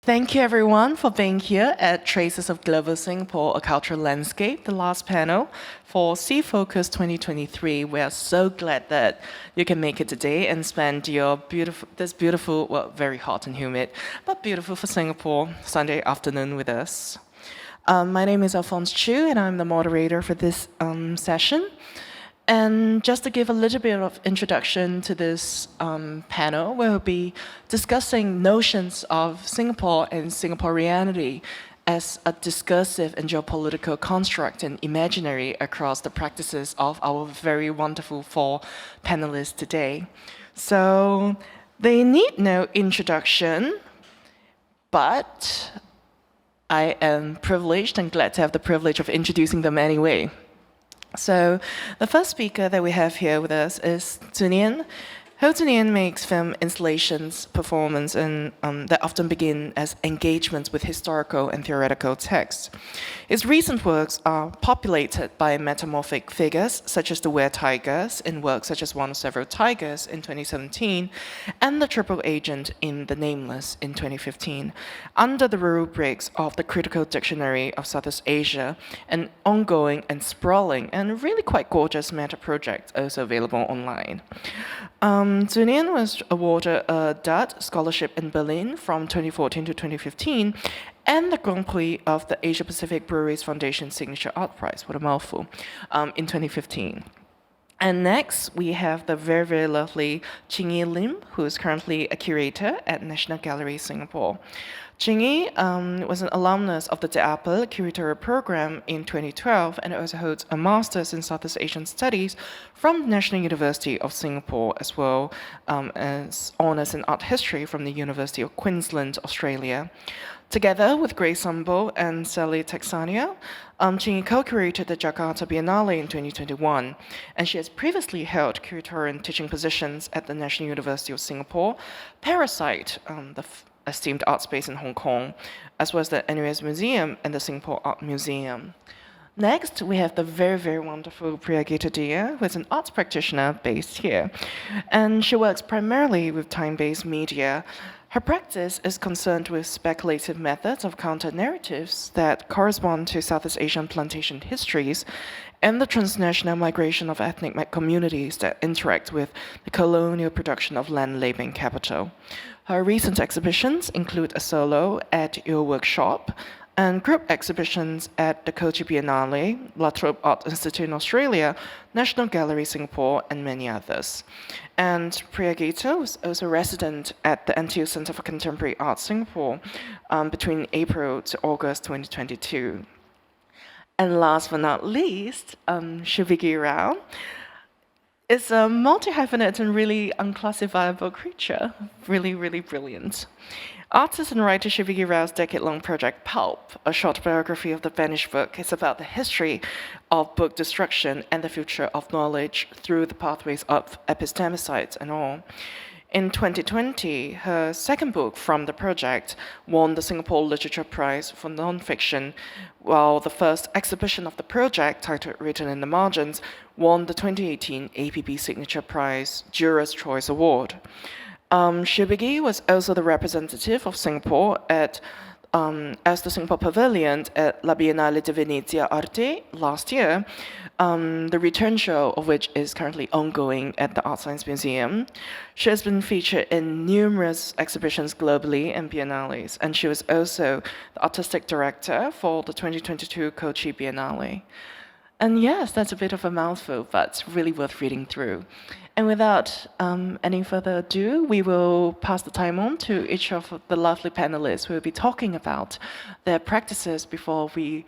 Thank you everyone for being here at Traces of Global Singapore, a Cultural Landscape, the last panel for SEA-Focus 2023. We are so glad that you can make it today and spend your beautiful, well, very hot and humid, but beautiful for Singapore, Sunday afternoon with us. My name is Alfonse Chiu and I'm the moderator for this session. And just to give a little bit of introduction to this panel, we'll be discussing notions of Singapore and Singaporeanity as a discursive and geopolitical construct and imaginary across the practices of our very wonderful four panelists today. So they need no introduction, but I am privileged and glad to have the privilege of introducing them anyway. So the first speaker that we have here with us is Nyen. Nyen makes film installations, performance, and that often begin as engagements with historical and theoretical texts. His recent works are populated by metamorphic figures, such as the were-tigers in works such as One of Several Tigers in 2017, and the Triple Agent in The Nameless in 2015, under the rubrics of the Critical Dictionary of Southeast Asia, an ongoing and sprawling and really quite gorgeous meta-project also available online. Nyen was awarded a DUT scholarship in Berlin from 2014 to 2015 and the Grand Prix of the Asia Pacific Breweries Foundation Signature Art Prize, what a mouthful, in 2015. And next, we have the very, very lovely Qinyi Lim, who is currently a curator at National Gallery, Singapore. Qinyi was an alumnus of the S.E.A Curator program in 2012 and also holds a Master's in Southeast Asian Studies from the National University of Singapore, as well as Honours in Art History from the University of Queensland, Australia. Together with Grace Sumbo and Sally Texania, Qinyi co-curated the Jakarta Biennale in 2021, and she has previously held curatorial and teaching positions at the National University of Singapore, Parasite, the esteemed art space in Hong Kong, as well as the NUS Museum and the Singapore Art Museum. Next, we have the very, very wonderful Priyageetha, who is an arts practitioner based here, and she works primarily with time-based media. Her practice is concerned with speculative methods of counter-narratives that correspond to Southeast Asian plantation histories and the transnational migration of ethnic communities that interact with the colonial production of land-laboring capital. Her recent exhibitions include a solo at Your Workshop and group exhibitions at the Kochi Biennale, La Trobe Art Institute in Australia, National Gallery Singapore, and many others. And Priyageetha was also resident at the NTU Centre for Contemporary Art Singapore between April to August 2022. And last but not least, Shubigi Rao is a multi-hyphenate and really unclassifiable creature. Really, really brilliant. Artist and writer Shubigi Rao's decade-long project Pulp, a short biography of the vanished book, is about the history of book destruction and the future of knowledge through the pathways of epistemicides and all. In 2020, her second book from the project won the Singapore Literature Prize for Nonfiction, while the first exhibition of the project, titled Written in the Margins, won the 2018 APB Signature Prize Juror's Choice Award. Shubigi was also the representative of Singapore at as the Singapore Pavilion at La Biennale di Venezia Arte last year, the return show of which is currently ongoing at the Art Science Museum. She has been featured in numerous exhibitions globally and biennales, and she was also the artistic director for the 2022 Kochi Biennale. And yes, that's a bit of a mouthful, but really worth reading through. And without any further ado, we will pass the time on to each of the lovely panelists who will be talking about their practices before we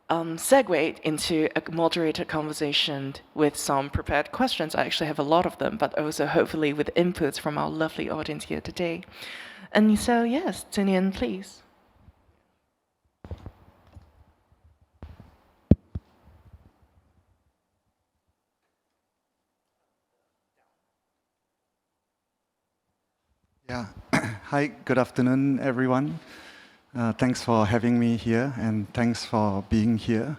segue into a moderated conversation with some prepared questions. I actually have a lot of them, but also hopefully with inputs from our lovely audience here today. And so, yes, Nyen, please. Yeah. Hi, good afternoon, everyone. Thanks for having me here, and thanks for being here.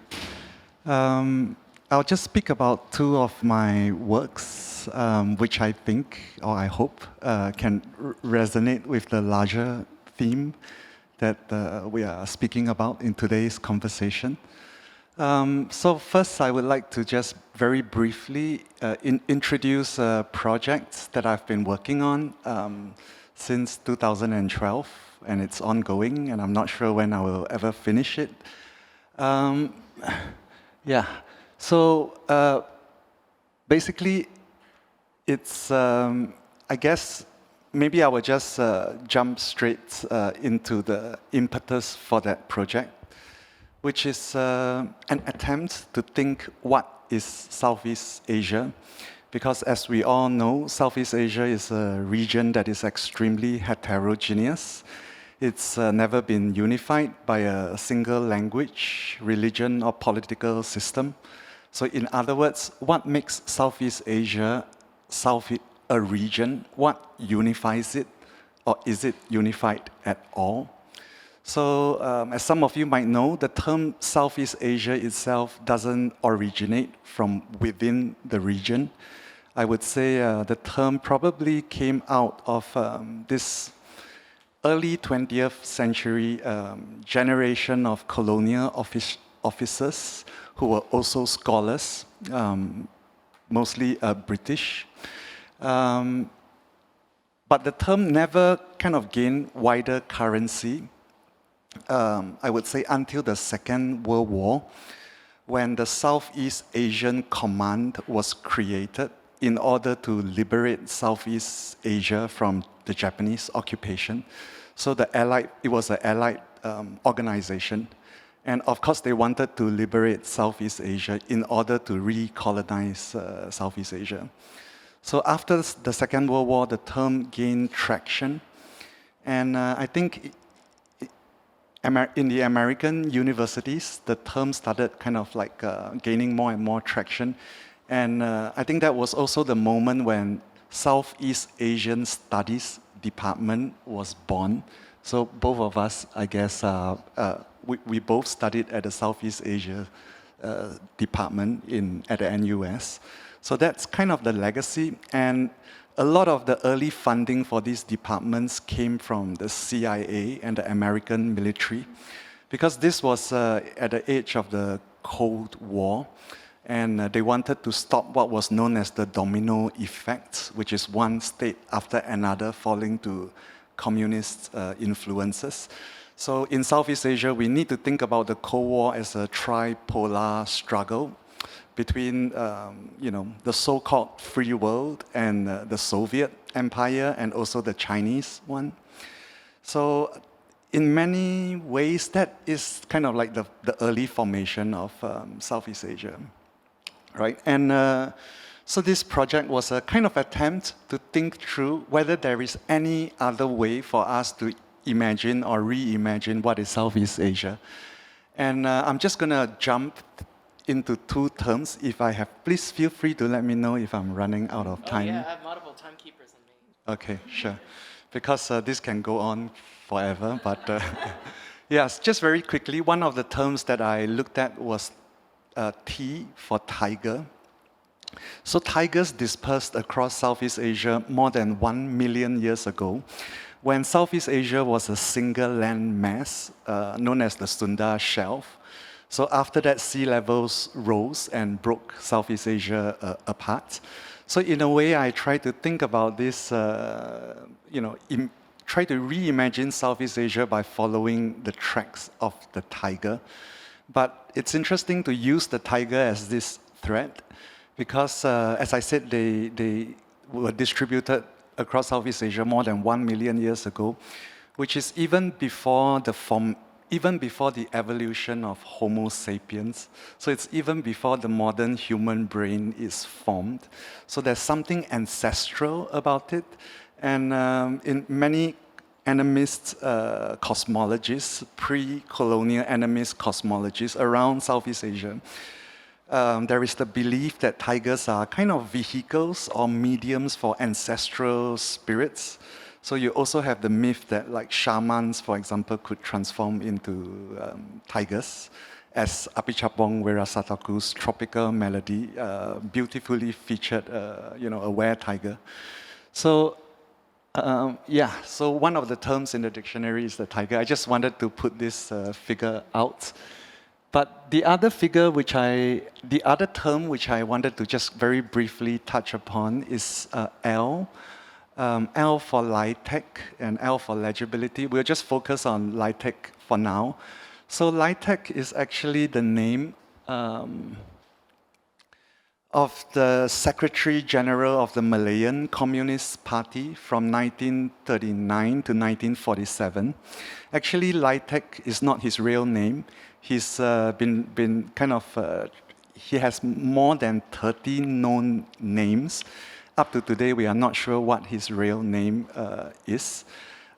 I'll just speak about two of my works, which I think, or I hope, can resonate with the larger theme that we are speaking about in today's conversation. So first, I would like to just very briefly introduce projects that I've been working on since 2012, and it's ongoing, and I'm not sure when I will ever finish it. Yeah, so basically, it's, I guess, maybe I will just jump straight into the impetus for that project, which is an attempt to think what is Southeast Asia. Because as we all know, Southeast Asia is a region that is extremely heterogeneous. It's never been unified by a single language, religion, or political system. So in other words, what makes Southeast Asia a region? What unifies it? Or is it unified at all? So as some of you might know, the term Southeast Asia itself doesn't originate from within the region. I would say the term probably came out of this early 20th century generation of colonial officers who were also scholars, mostly British. But the term never kind of gained wider currency, I would say, until the Second World War, when the Southeast Asian Command was created in order to liberate Southeast Asia from the Japanese occupation. So it was an allied organization. And of course, they wanted to liberate Southeast Asia in order to recolonize Southeast Asia. So after the Second World War, the term gained traction. And I think in the American universities, the term started kind of like gaining more and more traction. And I think that was also the moment when Southeast Asian Studies Department was born. So both of us, I guess, we both studied at the Southeast Asia department at the NUS. So that's kind of the legacy. And a lot of the early funding for these departments came from the CIA and the American military, because this was at the age of the Cold War. And they wanted to stop what was known as the domino effect, which is one state after another falling to communist influences. So in Southeast Asia, we need to think about the Cold War as a tripolar struggle between the so-called free world and the Soviet Empire, and also the Chinese one. So in many ways, that is kind of like the early formation of Southeast Asia. Right, and so this project was a kind of attempt to think through whether there is any other way for us to imagine or reimagine what is Southeast Asia. And I'm just going to jump into two terms. If I have, please feel free to let me know if I'm running out of time. Oh yeah, I have multiple timekeepers on me. Okay, sure. Because this can go on forever, but yes, just very quickly, one of the terms that I looked at was T for tiger. So tigers dispersed across Southeast Asia more than 1 million years ago, when Southeast Asia was a single land mass known as the Sunda Shelf. So after that, sea levels rose and broke Southeast Asia apart. So in a way, I try to think about this, try to reimagine Southeast Asia by following the tracks of the tiger. But it's interesting to use the tiger as this thread, because as I said, they were distributed across Southeast Asia more than 1 million years ago, which is even before the evolution of Homo sapiens. So it's even before the modern human brain is formed. So there's something ancestral about it. And in many animist cosmologies, pre-colonial animist cosmologies around Southeast Asia, there is the belief that tigers are kind of vehicles or mediums for ancestral spirits. So you also have the myth that like shamans, for example, could transform into tigers, as Apichatpong Weerasethakul's Tropical Melody beautifully featured a were tiger. So Yeah, so one of the terms in the dictionary is the tiger. I just wanted to put this figure out. But the other term which I wanted to just very briefly touch upon is L. L for LITEC and L for legibility. We'll just focus on LITEC for now. So LITEC is actually the name of the Secretary General of the Malayan Communist Party from 1939 to 1947. Actually, LITEC is not his real name. He's been kind of, he has more than 30 known names. Up to today, we are not sure what his real name is.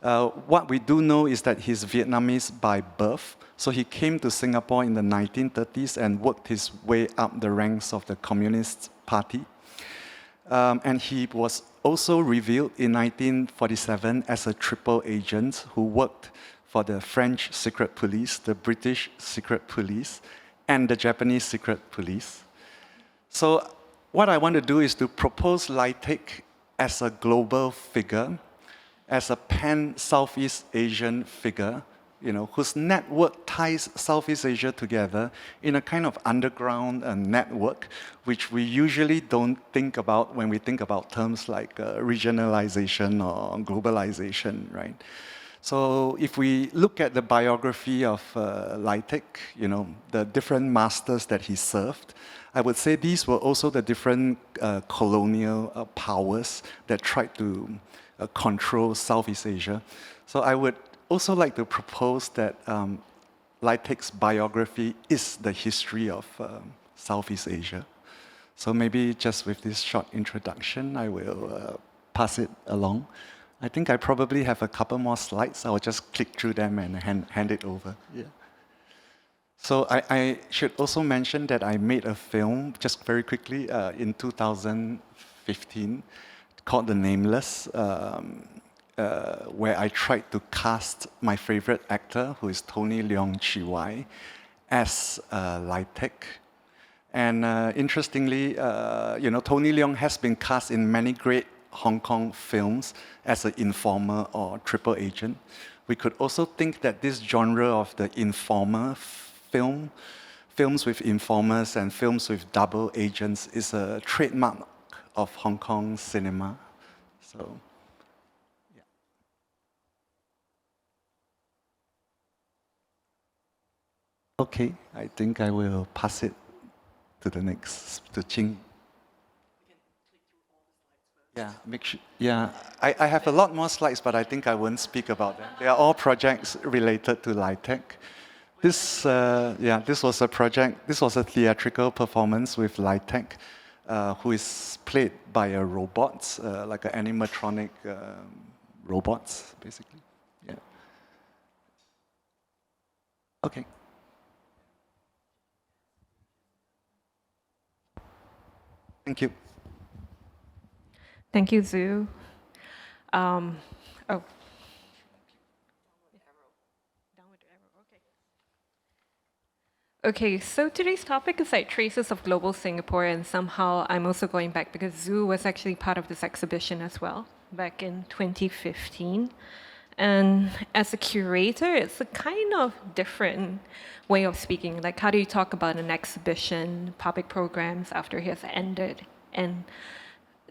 What we do know is that he's Vietnamese by birth. So he came to Singapore in the 1930s and worked his way up the ranks of the Communist Party. And he was also revealed in 1947 as a triple agent who worked for the French secret police, the British secret police, and the Japanese secret police. So what I want to do is to propose LITEC as a global figure, as a pan-Southeast Asian figure, whose network ties Southeast Asia together in a kind of underground network, which we usually don't think about when we think about terms like regionalization or globalization, right? So if we look at the biography of LITEC, the different masters that he served, I would say these were also the different colonial powers that tried to control Southeast Asia. So I would also like to propose that LITEC's biography is the history of Southeast Asia. So maybe just with this short introduction, I will pass it along. I think I probably have a couple more slides. I'll just click through them and hand it over. Yeah. So I should also mention that I made a film, just very quickly, in 2015 called The Nameless, where I tried to cast my favorite actor, who is Tony Leung Chiu, as LITEC. And interestingly, Tony Leung has been cast in many great Hong Kong films as an informer or triple agent. We could also think that this genre of the informer films with informers and films with double agents is a trademark of Hong Kong cinema. So, yeah. Okay, I think I will pass it to the next, to Qing. Yeah, make sure. Yeah, I have a lot more slides, but I think I won't speak about them. They are all projects related to LITEC. This was a project. This was a theatrical performance with LITEC, who is played by a robot, like an animatronic robots, basically. Yeah. Okay. Thank you. Thank you, Zhu. Oh. Okay, so today's topic is like traces of global Singapore, and somehow I'm also going back because Zhu was actually part of this exhibition as well, back in 2015. And as a curator, it's a kind of different way of speaking. Like, how do you talk about an exhibition, public programs after it has ended? And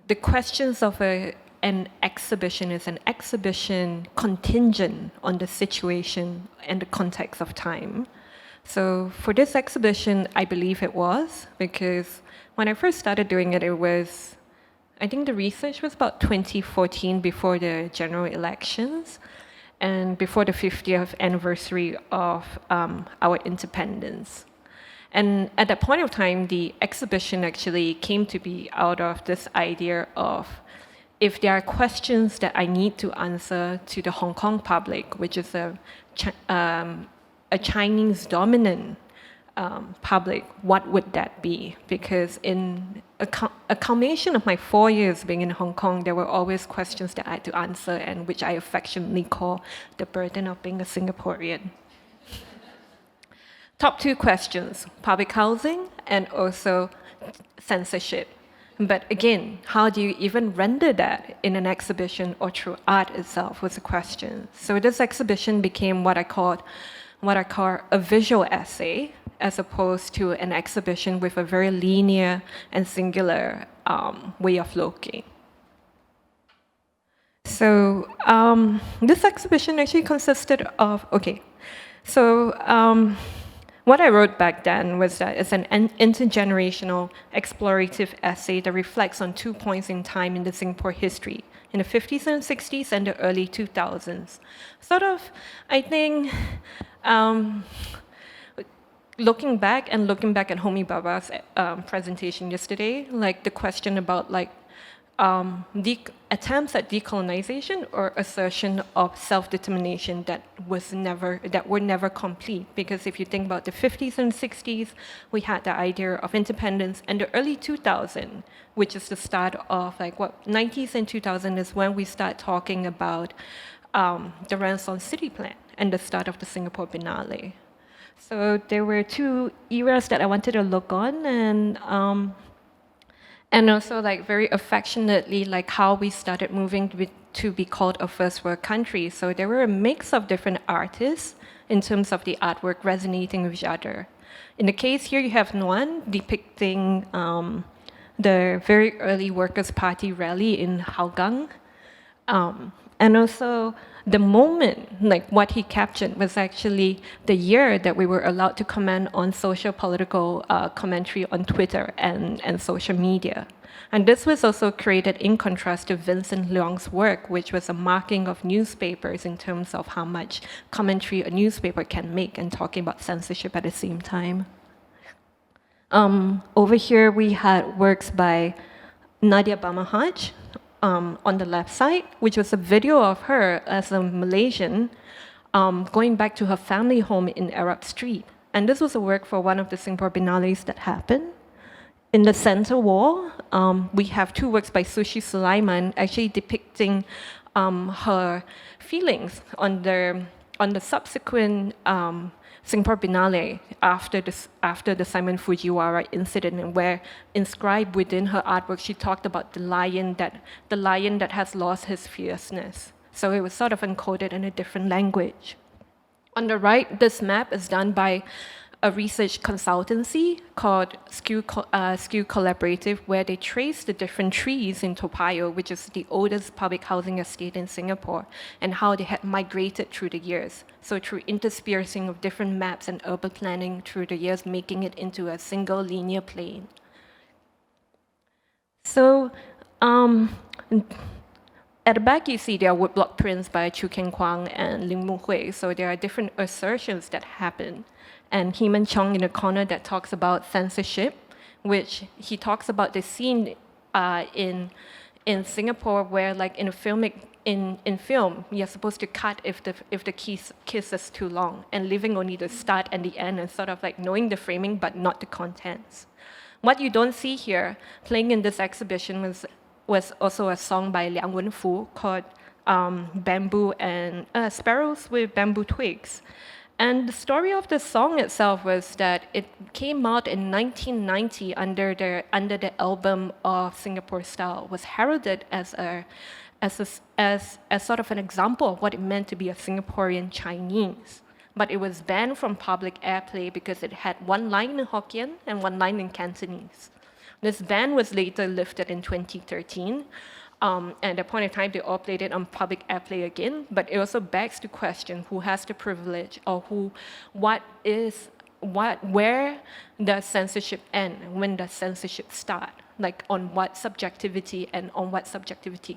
the questions of an exhibition is an exhibition contingent on the situation and the context of time. So for this exhibition, I believe it was, because when I first started doing it, I think the research was about 2014, before the general elections and before the 50th anniversary of our independence. And at that point of time, the exhibition actually came to be out of this idea of, if there are questions that I need to answer to the Hong Kong public, which is a Chinese dominant public, what would that be? Because in a culmination of my 4 years being in Hong Kong, there were always questions that I had to answer, and which I affectionately call the burden of being a Singaporean. Top two questions: public housing and also censorship. But again, how do you even render that in an exhibition or through art itself was a question. So this exhibition became what I call a visual essay, as opposed to an exhibition with a very linear and singular way of looking. So this exhibition actually consisted of, what I wrote back then was that it's an intergenerational explorative essay that reflects on 2 points in time in the Singapore history, in the 50s and 60s and the early 2000s. Sort of, I think, looking back at Homi Baba's presentation yesterday, like the question about attempts at decolonization or assertion of self-determination that were never complete. Because if you think about the 50s and 60s, we had the idea of independence, and the early 2000s, which is the start of 90s and 2000 is when we start talking about the Renaissance City Plan and the start of the Singapore Biennale. So there were 2 eras that I wanted to look on, and also very affectionately how we started moving to be called a first world country. So there were a mix of different artists in terms of the artwork resonating with each other. In the case here, you have Nyen depicting the very early Workers' Party rally in Hougang. And also the moment, what he captured was actually the year that we were allowed to comment on social political commentary on Twitter and social media. And this was also created in contrast to Vincent Leong's work, which was a marking of newspapers in terms of how much commentary a newspaper can make and talking about censorship at the same time. Over here, we had works by Nadia Bamahaj, on the left side, which was a video of her as a Malaysian going back to her family home in Arab Street. And this was a work for one of the Singapore Biennales that happened. In the center wall, we have 2 works by Sushi Sulaiman actually depicting her feelings on the subsequent Singapore Biennale after the Simon Fujiwara incident, and where inscribed within her artwork, she talked about the lion that has lost his fierceness. So it was sort of encoded in a different language. On the right, this map is done by a research consultancy called S.E.A Collaborative, where they trace the different trees in Toa Payoh, which is the oldest public housing estate in Singapore, and how they had migrated through the years. So through interspersing of different maps and urban planning through the years, making it into a single linear plane. So at the back, you see there are woodblock prints by Chu Keng Kwang and Ling Mu Hui. So there are different assertions that happen. And Heman Chong in the corner that talks about censorship, which he talks about the scene in Singapore where, in film, you're supposed to cut if the kiss is too long, and leaving only the start and the end, and sort of knowing the framing but not the contents. What you don't see here, playing in this exhibition, was also a song by Liang Wenfu called Bamboo and Sparrows with Bamboo Twigs. And the story of the song itself was that it came out in 1990 under the album of Singapore Style, was heralded as sort of an example of what it meant to be a Singaporean Chinese. But it was banned from public airplay because it had 1 line in Hokkien and 1 line in Cantonese. This ban was later lifted in 2013. At that point in time, they all played it on public airplay again, but it also begs to question who has the privilege, or where does censorship end, and when does censorship start? On what subjectivity, and on what subjectivity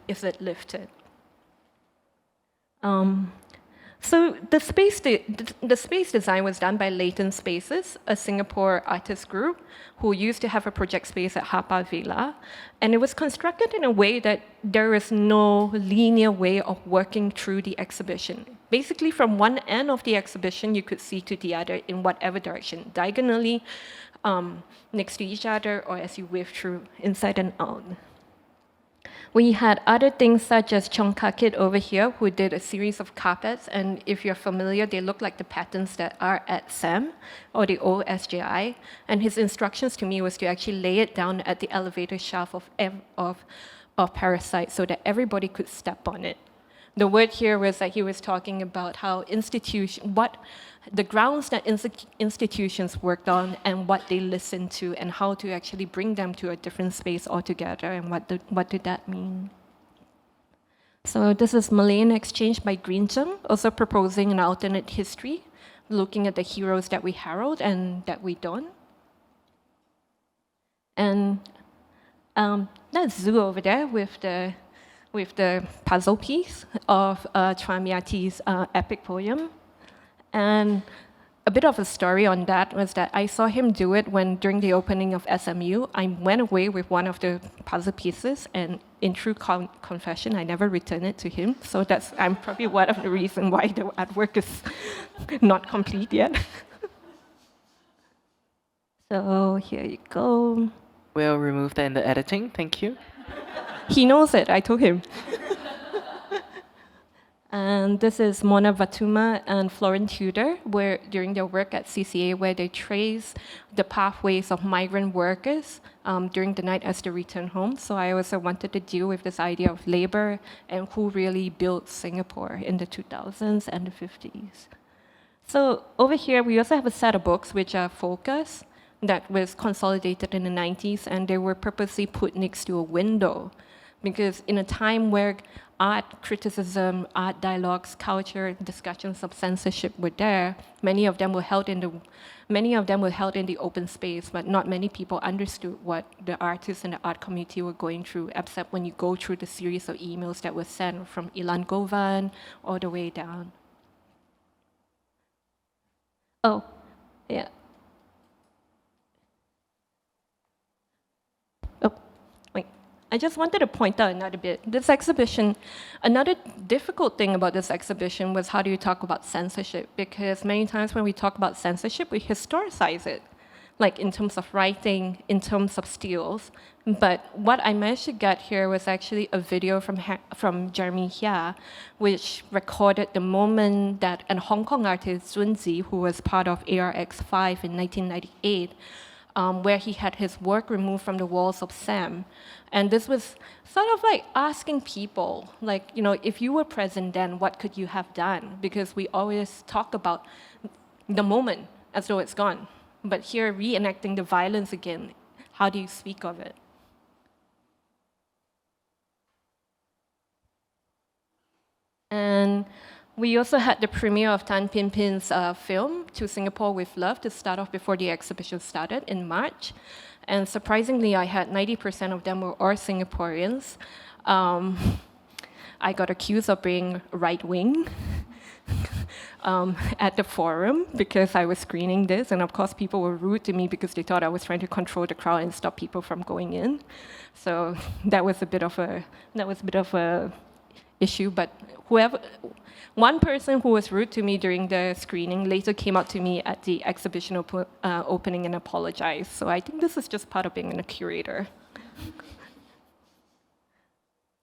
is it lifted? So the space design was done by Latent Spaces, a Singapore artist group who used to have a project space at Haw Villa. And it was constructed in a way that there is no linear way of working through the exhibition. Basically, from one end of the exhibition, you could see to the other in whatever direction, diagonally, next to each other, or as you wave through inside and out. We had other things such as Chongkakit over here, who did a series of carpets, and if you're familiar, they look like the patterns that are at SEM, or the old S.E.A. And his instructions to me was to actually lay it down at the elevator shaft of Parasite so that everybody could step on it. The word here was that he was talking about how the grounds that institutions worked on and what they listened to and how to actually bring them to a different space altogether and what did that mean. So this is Malayan Exchange by Greenjum, also proposing an alternate history, looking at the heroes that we herald and that we don't. And that's Zhu over there with the puzzle piece of Chwamiati's epic poem. And a bit of a story on that was that I saw him do it during the opening of SMU, I went away with one of the puzzle pieces, and in true confession, I never returned it to him. So I'm probably one of the reasons why the artwork is not complete yet. So here you go. We'll remove that in the editing. Thank you. He knows it, I told him. And this is Mona Vatuma and Florence Tudor, during their work at S.E.A, where they trace the pathways of migrant workers during the night as they return home. So I also wanted to deal with this idea of labor and who really built Singapore in the 2000s and the 50s. So over here, we also have a set of books which are Focus, that was consolidated in the 90s, and they were purposely put next to a window. Because in a time where art criticism, art dialogues, culture, discussions of censorship were there, many of them were held in the open space, but not many people understood what the artists and the art community were going through, except when you go through the series of emails that were sent from Ilan Govan all the way down. Oh, yeah. I just wanted to point out another bit. This exhibition, another difficult thing about this exhibition was how do you talk about censorship? Because many times when we talk about censorship, we historicize it, like in terms of writing, in terms of stills. But what I managed to get here was actually a video from Jeremy Hia, which recorded the moment that a Hong Kong artist, Zunzi, who was part of ARX5 in 1998, where he had his work removed from the walls of SEM. And this was sort of like asking people, like, if you were present then, what could you have done? Because we always talk about the moment as though it's gone. But here, reenacting the violence again, how do you speak of it? And we also had the premiere of Tan Pin Pin's film, To Singapore with Love, to start off before the exhibition started in March. And surprisingly, I had 90% of them were all Singaporeans. I got accused of being right-wing at the forum because I was screening this. And of course, people were rude to me because they thought I was trying to control the crowd and stop people from going in. So that was a bit of a issue, but one person who was rude to me during the screening later came up to me at the exhibition opening and apologized. So I think this is just part of being a curator.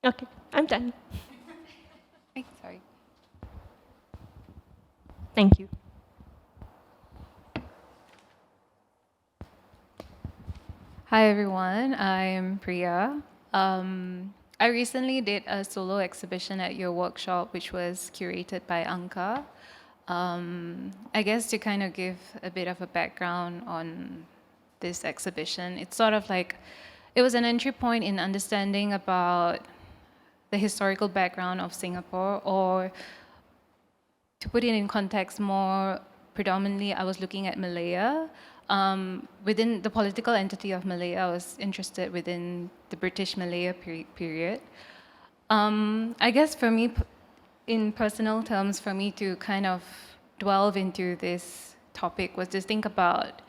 Okay, I'm done. Sorry. Thank you. Hi everyone, I'm Priya. I recently did a solo exhibition at your workshop, which was curated by Anka. I guess to kind of give a bit of a background on this exhibition, it's sort of like, it was an entry point in understanding about the historical background of Singapore, or to put it in context more predominantly, I was looking at Malaya. Within the political entity of Malaya, I was interested within the British Malaya period. I guess for me, in personal terms, for me to kind of delve into this topic was to think about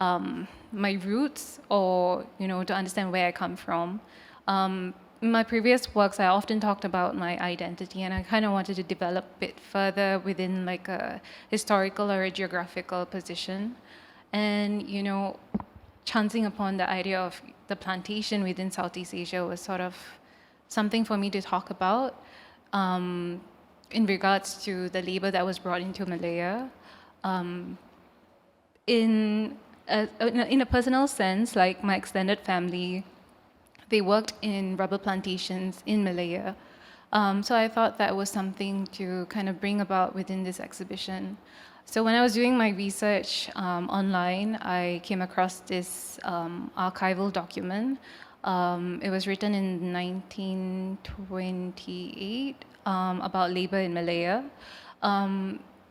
my roots, or to understand where I come from. In my previous works, I often talked about my identity, and I kind of wanted to develop it further within like a historical or a geographical position. And, chancing upon the idea of the plantation within Southeast Asia was sort of something for me to talk about in regards to the labor that was brought into Malaya. In a personal sense, like my extended family, they worked in rubber plantations in Malaya. So I thought that was something to kind of bring about within this exhibition. So when I was doing my research online, I came across this archival document. It was written in 1928 about labor in Malaya.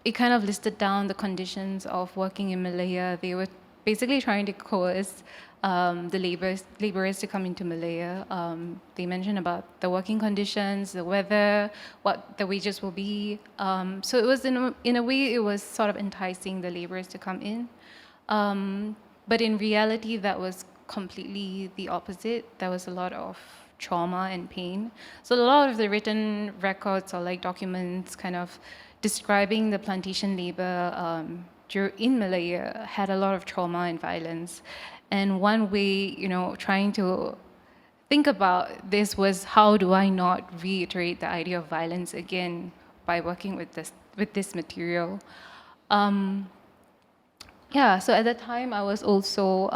It kind of listed down the conditions of working in Malaya. They were basically trying to coerce the laborers to come into Malaya. They mentioned about the working conditions, the weather, what the wages will be. So it was in a way, it was sort of enticing the laborers to come in. But in reality, that was completely the opposite. There was a lot of trauma and pain. So a lot of the written records or like documents kind of describing the plantation labor in Malaya had a lot of trauma and violence. And one way, trying to think about this was, how do I not reiterate the idea of violence again by working with this material? So at that time I was also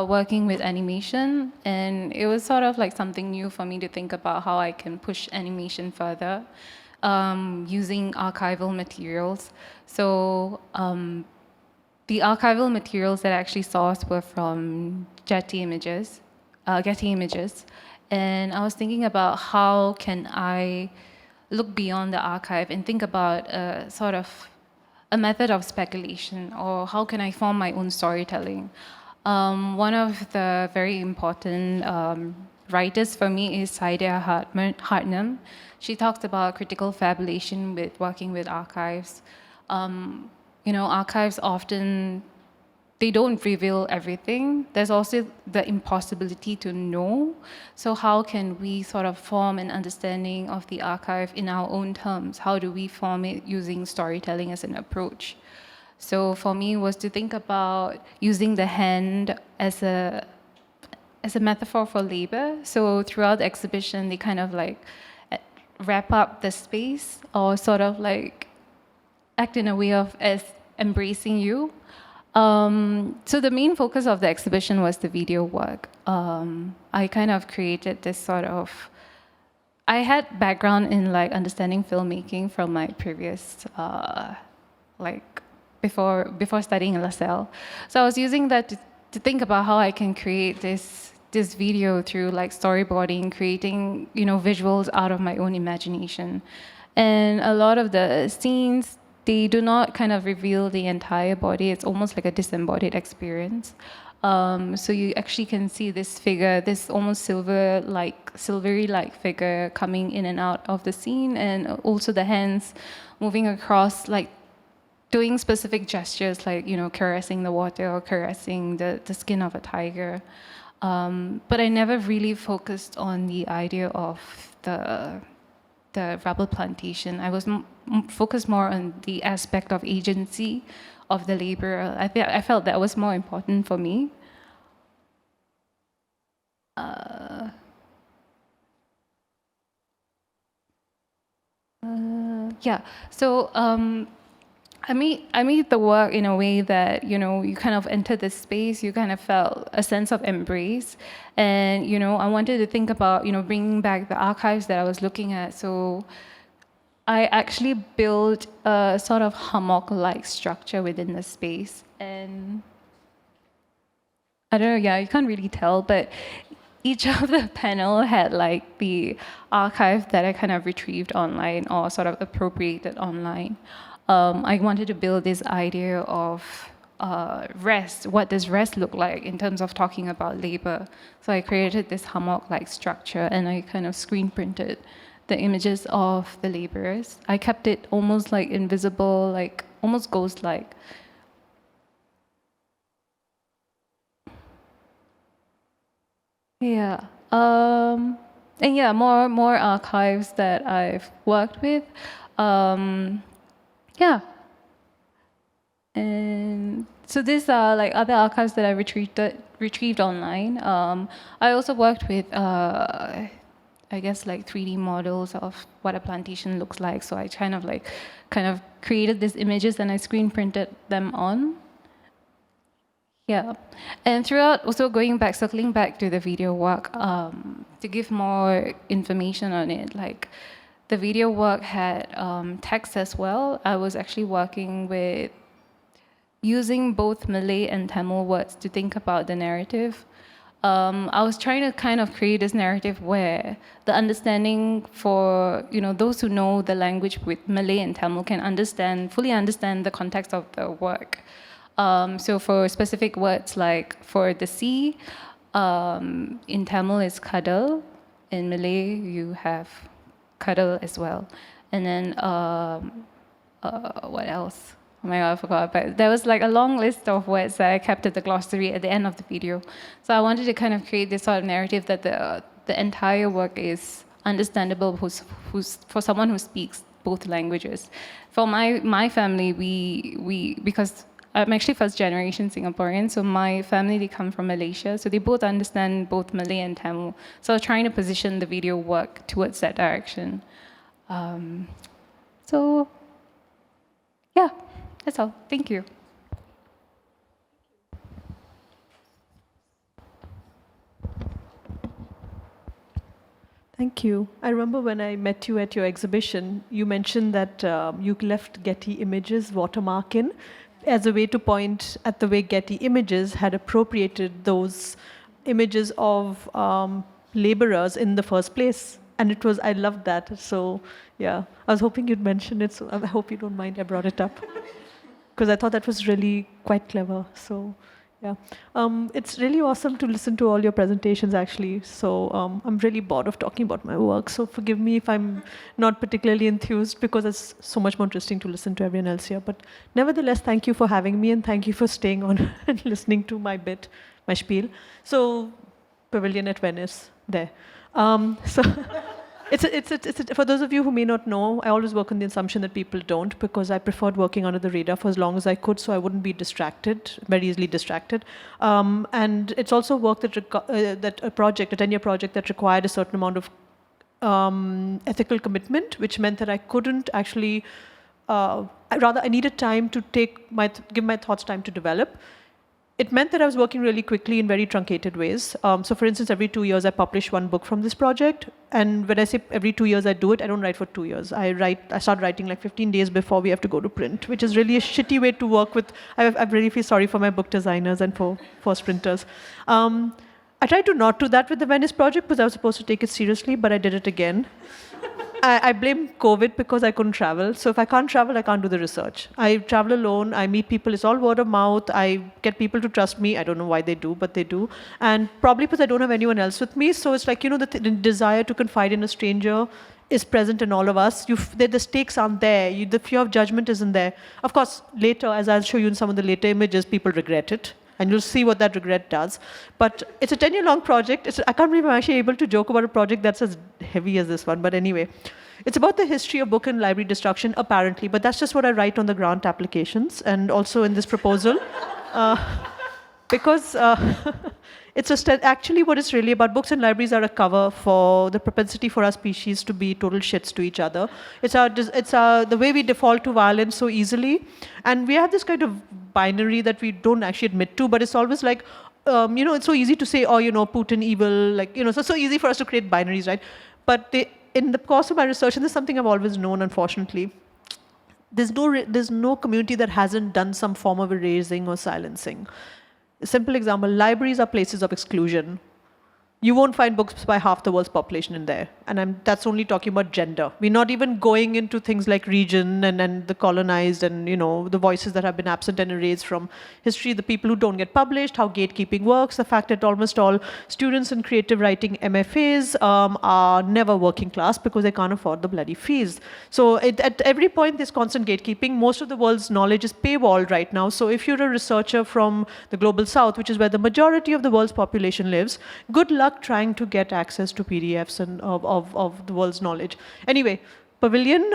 working with animation, and it was sort of like something new for me to think about how I can push animation further using archival materials. So the archival materials that I actually sourced were from Getty Images, and I was thinking about how can I look beyond the archive and think about sort of a method of speculation, or how can I form my own storytelling. One of the very important writers for me is S.E.A. Hartnum. She talks about critical fabulation with working with archives. Archives often, they don't reveal everything. There's also the impossibility to know. So how can we sort of form an understanding of the archive in our own terms? How do we form it using storytelling as an approach? So for me, was to think about using the hand as a metaphor for labor. So throughout the exhibition, they kind of like wrap up the space, or sort of like act in a way of as embracing you. So the main focus of the exhibition was the video work. I kind of created this sort of, I had background in like understanding filmmaking from my previous, before studying in LaSalle. So I was using that to think about how I can create this video through like storyboarding, creating, visuals out of my own imagination. And a lot of the scenes, they do not kind of reveal the entire body. It's almost like a disembodied experience. So you actually can see this figure, this almost silvery-like figure coming in and out of the scene, and also the hands moving across, like doing specific gestures, like, caressing the water or caressing the skin of a tiger. But I never really focused on the idea of the rubber plantation. I was focused more on the aspect of agency of the laborer. I felt that was more important for me. So I made the work in a way that, you kind of entered the space, you kind of felt a sense of embrace. And, I wanted to think about, bringing back the archives that I was looking at. So I actually built a sort of hammock-like structure within the space. And I don't know, you can't really tell, but each of the panel had like the archive that I kind of retrieved online or sort of appropriated online. I wanted to build this idea of rest. What does rest look like in terms of talking about labor? So I created this hammock-like structure, and I kind of screen printed the images of the laborers. I kept it almost like invisible, like almost ghost-like. Yeah. And yeah, more archives that I've worked with. Yeah. And so these are like other archives that I retrieved retrieved online. I also worked with, I guess, like 3D models of what a plantation looks like. So I kind of created these images and I screen printed them on. Yeah, and throughout, also circling back to the video work, to give more information on it, like the video work had text as well. I was actually working with using both Malay and Tamil words to think about the narrative. I was trying to kind of create this narrative where the understanding for those who know the language with Malay and Tamil can fully understand the context of the work. So for specific words like for the sea, in Tamil is kadal, in Malay you have kadal as well. And then what else? Oh my God, I forgot. But there was like a long list of words that I kept at the glossary at the end of the video. So I wanted to kind of create this sort of narrative that the entire work is understandable for someone who speaks both languages. For my family, we because I'm actually first generation Singaporean, so my family, they come from Malaysia, so they both understand both Malay and Tamil. So I was trying to position the video work towards that direction. So yeah, that's all. Thank you. Thank you. I remember when I met you at your exhibition, you mentioned that you left Getty Images watermark in as a way to point at the way Getty Images had appropriated those images of laborers in the first place. And I loved that. So yeah, I was hoping you'd mention it. So I hope you don't mind I brought it up. Because I thought that was really quite clever. So yeah, it's really awesome to listen to all your presentations, actually. So I'm really bored of talking about my work. So forgive me if I'm not particularly enthused, because it's so much more interesting to listen to everyone else here. But nevertheless, thank you for having me, and thank you for staying on and listening to my spiel. So Pavilion at Venice, there. So for those of you who may not know, I always work on the assumption that people don't, because I preferred working under the radar for as long as I could, so I wouldn't be distracted, very easily distracted. And it's also work that a 10-year project that required a certain amount of ethical commitment, which meant that I couldn't actually, I needed time to give my thoughts time to develop. It meant that I was working really quickly in very truncated ways. So for instance, every 2 years I publish one book from this project. And when I say every 2 years I do it, I don't write for 2 years. I start writing like 15 days before we have to go to print, which is really a shitty way to work with. I really feel sorry for my book designers and for sprinters. I tried to not do that with the Venice project because I was supposed to take it seriously, but I did it again. I blame COVID because I couldn't travel. So if I can't travel, I can't do the research. I travel alone. I meet people. It's all word of mouth. I get people to trust me. I don't know why they do, but they do. And probably because I don't have anyone else with me. So it's like, the desire to confide in a stranger is present in all of us. The stakes aren't there. The fear of judgment isn't there. Of course, later, as I'll show you in some of the later images, people regret it. And you'll see what that regret does. But it's a 10-year-long project. I can't believe I'm actually able to joke about a project that's as heavy as this one. But anyway, it's about the history of book and library destruction, apparently. But that's just what I write on the grant applications and also in this proposal. Because it's actually what it's really about. Books and libraries are a cover for the propensity for our species to be total shits to each other. It's the way we default to violence so easily. And we have this kind of binary that we don't actually admit to, but it's always like, it's so easy to say, Putin evil, so easy for us to create binaries, right? But in the course of my research, and this is something I've always known, unfortunately, there's no community that hasn't done some form of erasing or silencing. A simple example, libraries are places of exclusion. You won't find books by half the world's population in there. And that's only talking about gender. We're not even going into things like region and the colonized and, the voices that have been absent and erased from history, the people who don't get published, how gatekeeping works, the fact that almost all students in creative writing MFAs are never working class because they can't afford the bloody fees. So at every point, there's constant gatekeeping. Most of the world's knowledge is paywalled right now. So if you're a researcher from the global south, which is where the majority of the world's population lives, good luck trying to get access to PDFs and of the world's knowledge. Anyway, Pavilion,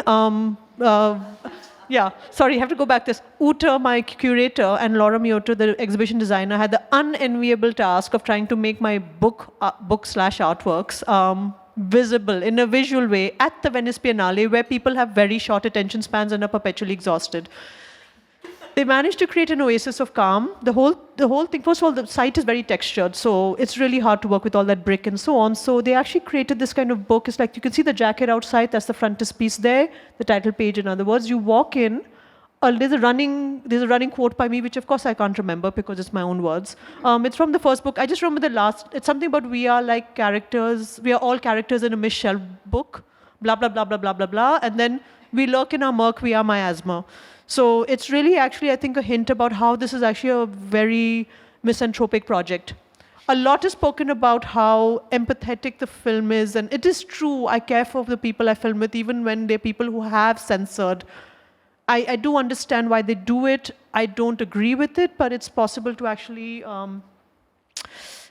Yeah, sorry, I have to go back this. Uta, my curator, and Laura Mioto, the exhibition designer, had the unenviable task of trying to make my book/artworks visible in a visual way at the Venice Biennale, where people have very short attention spans and are perpetually exhausted. They managed to create an oasis of calm. The whole thing, first of all, the site is very textured, so it's really hard to work with all that brick and so on. So they actually created this kind of book. It's like, you can see the jacket outside, that's the frontispiece there, the title page, in other words. You walk in, there's a running quote by me, which of course I can't remember because it's my own words. It's from the first book. I just remember the last, it's something about we are like characters, we are all characters in a Miss Shell book, blah, blah, blah, blah, blah, blah, blah. And then we lurk in our murk, we are miasma. So it's really actually, I think, a hint about how this is actually a very misanthropic project. A lot is spoken about how empathetic the film is, and it is true, I care for the people I film with, even when they're people who have censored. I do understand why they do it. I don't agree with it, but it's possible to actually,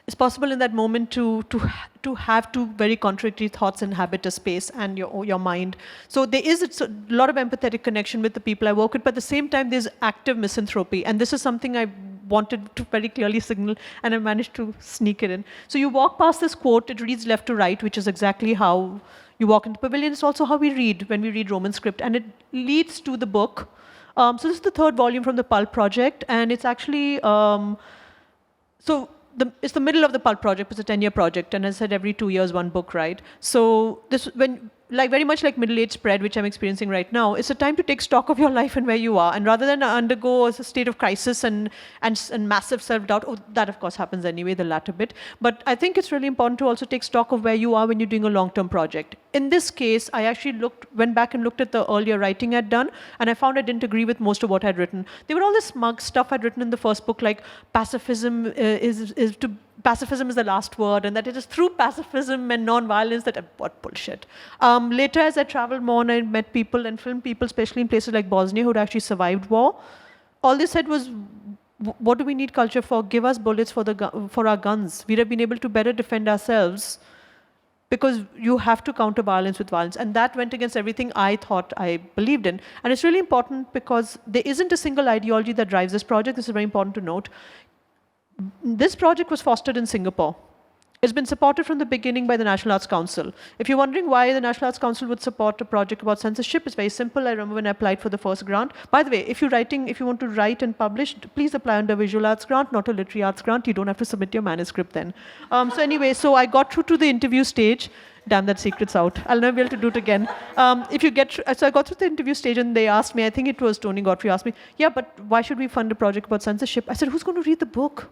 it's possible in that moment to have two very contradictory thoughts inhabit a space and your mind. So there is a lot of empathetic connection with the people I work with, but at the same time, there's active misanthropy. And this is something I wanted to very clearly signal, and I managed to sneak it in. So you walk past this quote, it reads left to right, which is exactly how you walk into Pavilion. It's also how we read when we read Roman script, and it leads to the book. So this is the third volume from the Pulp Project, and it's actually, it's the middle of the Pulp Project. It's a 10-year project, and as I said, every 2 years, one book, right? So this, very much like middle-age spread, which I'm experiencing right now, it's a time to take stock of your life and where you are, and rather than undergo a state of crisis and massive self-doubt, that of course happens anyway, the latter bit, but I think it's really important to also take stock of where you are when you're doing a long-term project. In this case, I actually went back and looked at the earlier writing I'd done, and I found I didn't agree with most of what I'd written. There were all this smug stuff I'd written in the first book, like pacifism pacifism is the last word, and that it is through pacifism and non-violence that, what bullshit. Later, as I traveled more and I met people and filmed people, especially in places like Bosnia, who'd actually survived war, all they said was, what do we need culture for? Give us bullets for our guns. We'd have been able to better defend ourselves, because you have to counter violence with violence. And that went against everything I thought I believed in. And it's really important because there isn't a single ideology that drives this project. This is very important to note. This project was fostered in Singapore. It's been supported from the beginning by the National Arts Council. If you're wondering why the National Arts Council would support a project about censorship, it's very simple. I remember when I applied for the first grant. By the way, if you want to write and publish, please apply under visual arts grant, not a literary arts grant. You don't have to submit your manuscript then. So anyway, so I got through to the interview stage. Damn, that secret's out. I'll never be able to do it again. So I got through the interview stage and they asked me, I think it was Tony Godfrey asked me, yeah, but why should we fund a project about censorship? I said, who's going to read the book?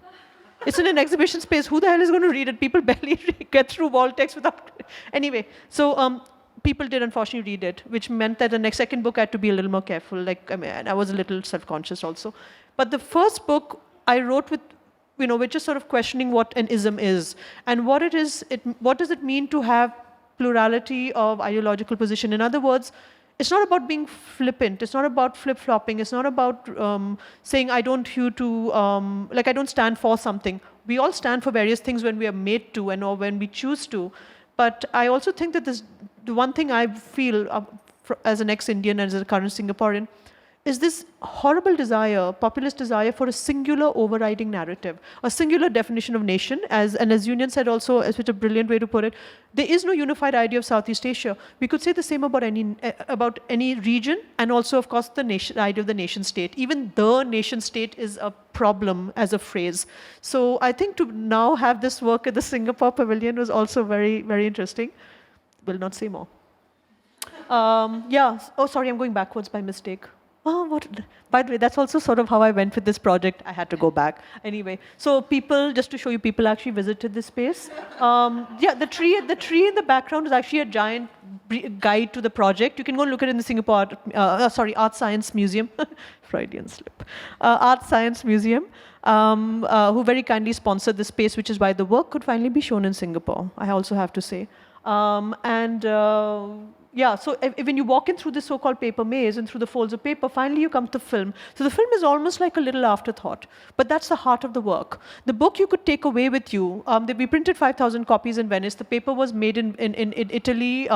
It's in an exhibition space. Who the hell is going to read it? People barely get through wall text without... Anyway, so people did unfortunately read it, which meant that the next second book I had to be a little more careful. I was a little self-conscious also. But the first book I wrote with, we're just sort of questioning what an ism is and what it is. What does it mean to have plurality of ideological position? In other words, it's not about being flippant. It's not about flip-flopping. It's not about saying I don't I don't stand for something. We all stand for various things when we are made to or when we choose to. But I also think that the one thing I feel as an ex-Indian and as a current Singaporean is this horrible desire, populist desire for a singular overriding narrative, a singular definition of nation, as Nyen said also, as which a brilliant way to put it, there is no unified idea of Southeast Asia. We could say the same about any region, and also, of course, the idea of the nation state. Even the nation state is a problem as a phrase. So I think to now have this work at the Singapore Pavilion was also very, very interesting. Will not say more. Oh, sorry, I'm going backwards by mistake. Oh, what? By the way, that's also sort of how I went with this project. I had to go back. Anyway, so just to show you, people actually visited this space. The tree in the background is actually a giant guide to the project. You can go and look at it in the Singapore Art Science Museum. Freudian slip. Art Science Museum, who very kindly sponsored this space, which is why the work could finally be shown in Singapore, I also have to say. Yeah, so when you walk in through the so-called paper maze and through the folds of paper, finally you come to film. So the film is almost like a little afterthought, but that's the heart of the work. The book you could take away with you. We printed 5,000 copies in Venice. The paper was made in Italy,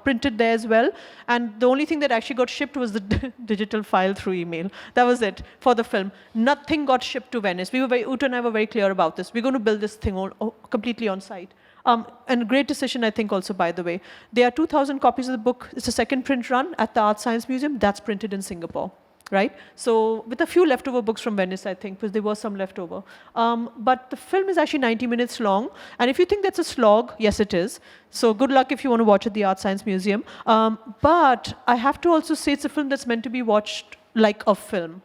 printed there as well, and the only thing that actually got shipped was the digital file through email. That was it for the film. Nothing got shipped to Venice. Uta and I were very clear about this. We're going to build this thing completely on site. And a great decision, I think, also, by the way. There are 2,000 copies of the book. It's a second print run at the Art Science Museum. That's printed in Singapore, right? So with a few leftover books from Venice, I think, because there was some leftover. But the film is actually 90 minutes long. And if you think that's a slog, yes, it is. So good luck if you want to watch at the Art Science Museum. But I have to also say it's a film that's meant to be watched like a film.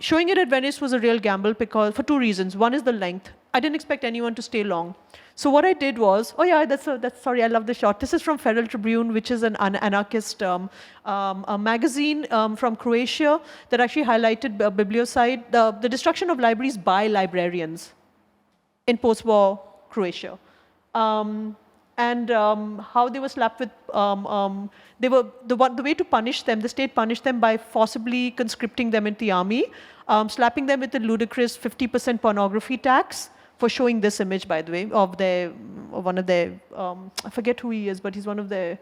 Showing it at Venice was a real gamble because for two reasons. One is the length. I didn't expect anyone to stay long. So what I did was, oh yeah, sorry, I love the shot. This is from Feral Tribune, which is an anarchist a magazine from Croatia that actually highlighted bibliocide, the destruction of libraries by librarians in post-war Croatia. And how they were slapped with, the way to punish them, the state punished them by forcibly conscripting them into the army, slapping them with a ludicrous 50% pornography tax for showing this image, by the way, of one of their, I forget who he is, but he's one of their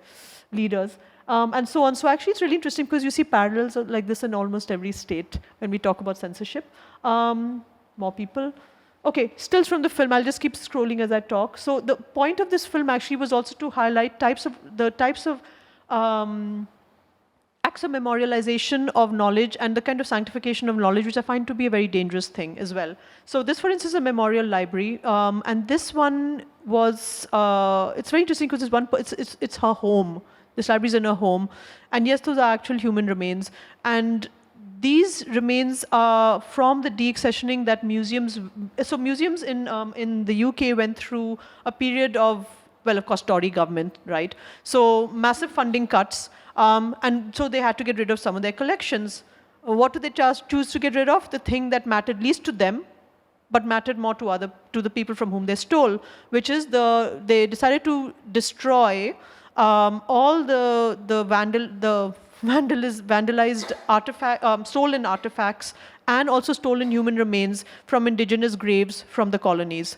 leaders, and so on. So actually it's really interesting because you see parallels like this in almost every state when we talk about censorship. More people. Okay, stills from the film. I'll just keep scrolling as I talk. So the point of this film actually was also to highlight the types of acts of memorialization of knowledge and the kind of sanctification of knowledge, which I find to be a very dangerous thing as well. So this, for instance, is a memorial library, and this one was, it's very interesting because it's her home. This library's in her home, and yes, those are actual human remains. And these remains are from the deaccessioning that museums, so museums in the UK went through a period of, well, of course, Tory government, right? So massive funding cuts, and so they had to get rid of some of their collections. What did they choose to get rid of? The thing that mattered least to them, but mattered more to the people from whom they stole, which is they decided to destroy all the vandalized stolen artifacts and also stolen human remains from indigenous graves from the colonies.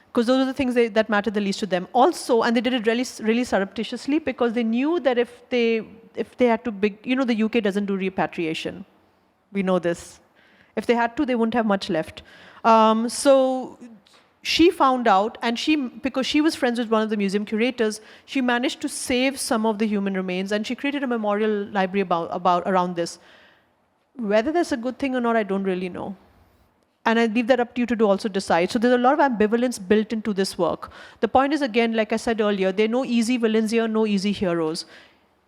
Because those are the things that matter the least to them. Also, and they did it really, really surreptitiously because they knew that if they had to, the UK doesn't do repatriation. We know this. If they had to, they wouldn't have much left. So she found out, and because she was friends with one of the museum curators, she managed to save some of the human remains, and she created a memorial library around this. Whether that's a good thing or not, I don't really know. And I leave that up to you to also decide. So there's a lot of ambivalence built into this work. The point is, again, like I said earlier, there are no easy villains here, no easy heroes.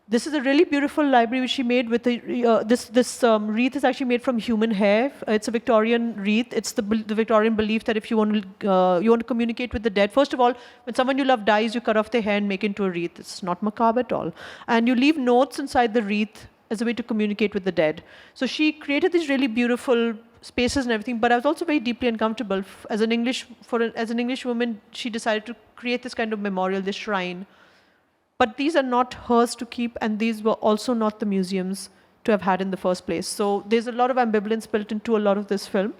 This is a really beautiful library which she made with this wreath is actually made from human hair. It's a Victorian wreath. It's the Victorian belief that if you want to communicate with the dead, first of all, when someone you love dies, you cut off their hair and make it into a wreath. It's not macabre at all. And you leave notes inside the wreath as a way to communicate with the dead. So she created these really beautiful spaces and everything, but I was also very deeply uncomfortable. As an English woman, she decided to create this kind of memorial, this shrine. But these are not hers to keep, and these were also not the museums to have had in the first place. So there's a lot of ambivalence built into a lot of this film.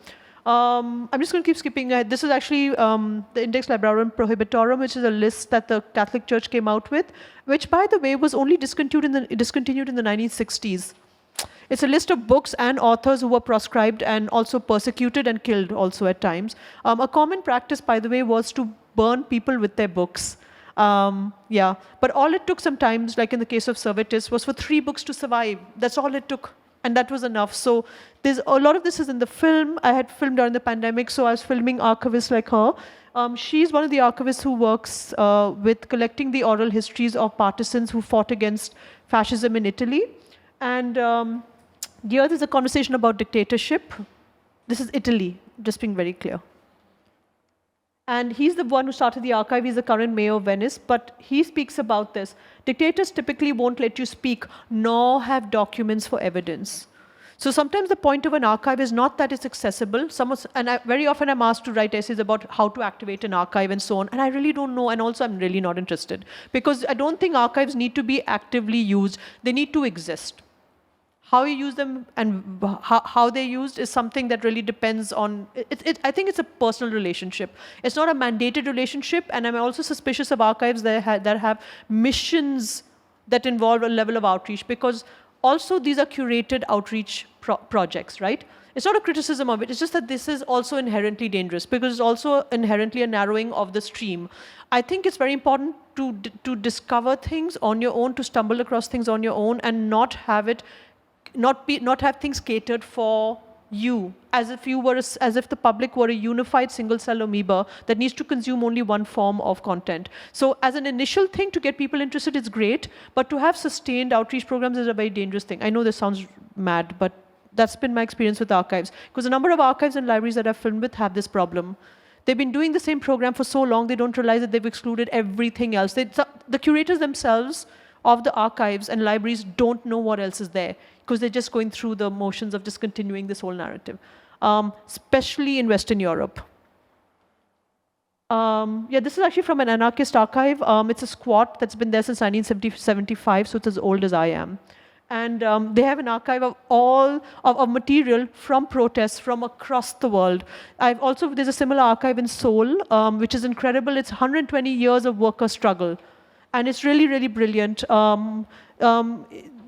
I'm just going to keep skipping ahead. This is actually the Index Librarum Prohibitorum, which is a list that the Catholic Church came out with, which, by the way, was only discontinued in the 1960s. It's a list of books and authors who were proscribed and also persecuted and killed also at times. A common practice, by the way, was to burn people with their books. But all it took sometimes, like in the case of Servetus, was for 3 books to survive. That's all it took, and that was enough. So there's a lot of this is in the film. I had filmed during the pandemic, so I was filming archivists like her. She's one of the archivists who works with collecting the oral histories of partisans who fought against fascism in Italy. And here there's a conversation about dictatorship. This is Italy, just being very clear. And he's the one who started the archive. He's the current mayor of Venice, but he speaks about this. Dictators typically won't let you speak, nor have documents for evidence. So sometimes the point of an archive is not that it's accessible. Very often I'm asked to write essays about how to activate an archive and so on, and I really don't know, and also I'm really not interested. Because I don't think archives need to be actively used. They need to exist. How you use them and how they're used is something that really depends on, I think it's a personal relationship. It's not a mandated relationship, and I'm also suspicious of archives that have missions that involve a level of outreach, because also these are curated outreach projects, right? It's not a criticism of it, it's just that this is also inherently dangerous, because it's also inherently a narrowing of the stream. I think it's very important to discover things on your own, to stumble across things on your own, and not have things catered for you, as if the public were a unified single-cell amoeba that needs to consume only one form of content. So as an initial thing to get people interested, it's great, but to have sustained outreach programs is a very dangerous thing. I know this sounds mad, but that's been my experience with archives, because a number of archives and libraries that I've filmed with have this problem. They've been doing the same program for so long, they don't realize that they've excluded everything else. The curators themselves of the archives and libraries don't know what else is there, because they're just going through the motions of just continuing this whole narrative, especially in Western Europe. This is actually from an Anarchist Archive. It's a squat that's been there since 1975, so it's as old as I am. And they have an archive of all of material from protests from across the world. There's a similar archive in Seoul, which is incredible. It's 120 years of worker struggle. And it's really, really brilliant.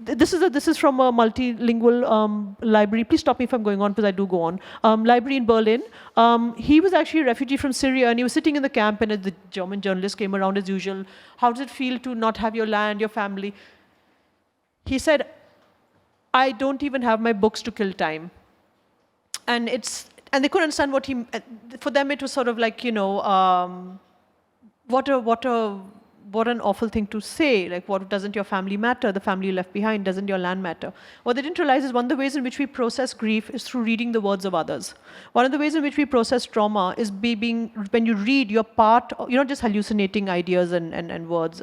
This is from a multilingual library. Please stop me if I'm going on, because I do go on. Library in Berlin. He was actually a refugee from Syria, and he was sitting in the camp, and the German journalist came around as usual. How does it feel to not have your land, your family? He said, I don't even have my books to kill time. And they couldn't understand what for them it was sort of like, what an awful thing to say. Like, what, doesn't your family matter? The family you left behind, doesn't your land matter? What they didn't realize is one of the ways in which we process grief is through reading the words of others. One of the ways in which we process trauma is when you read, you're not just hallucinating ideas and words,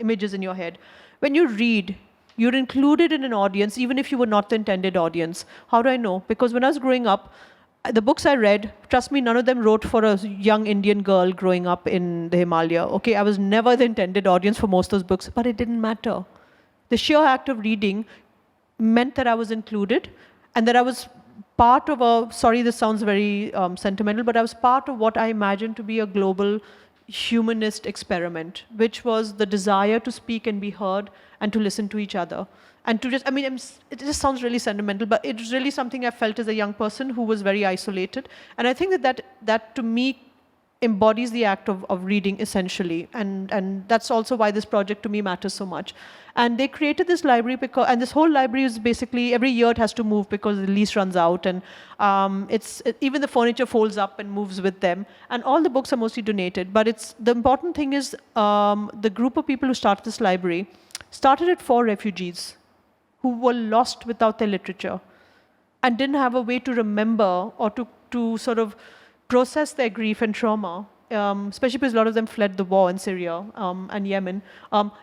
images in your head. When you read, you're included in an audience, even if you were not the intended audience. How do I know? Because when I was growing up, the books I read, trust me, none of them wrote for a young Indian girl growing up in the Himalaya. Okay, I was never the intended audience for most of those books, but it didn't matter. The sheer act of reading meant that I was included, and that I was part of sorry, this sounds very sentimental, but I was part of what I imagined to be a global humanist experiment, which was the desire to speak and be heard and to listen to each other. And to just, it just sounds really sentimental, but it's really something I felt as a young person who was very isolated. And I think that to me embodies the act of reading essentially. And that's also why this project to me matters so much. And they created this library and this whole library is basically, every year it has to move because the lease runs out. And even the furniture folds up and moves with them. And all the books are mostly donated. But the important thing is the group of people who started this library started it for refugees who were lost without their literature and didn't have a way to remember or to sort of process their grief and trauma, especially because a lot of them fled the war in Syria and Yemen,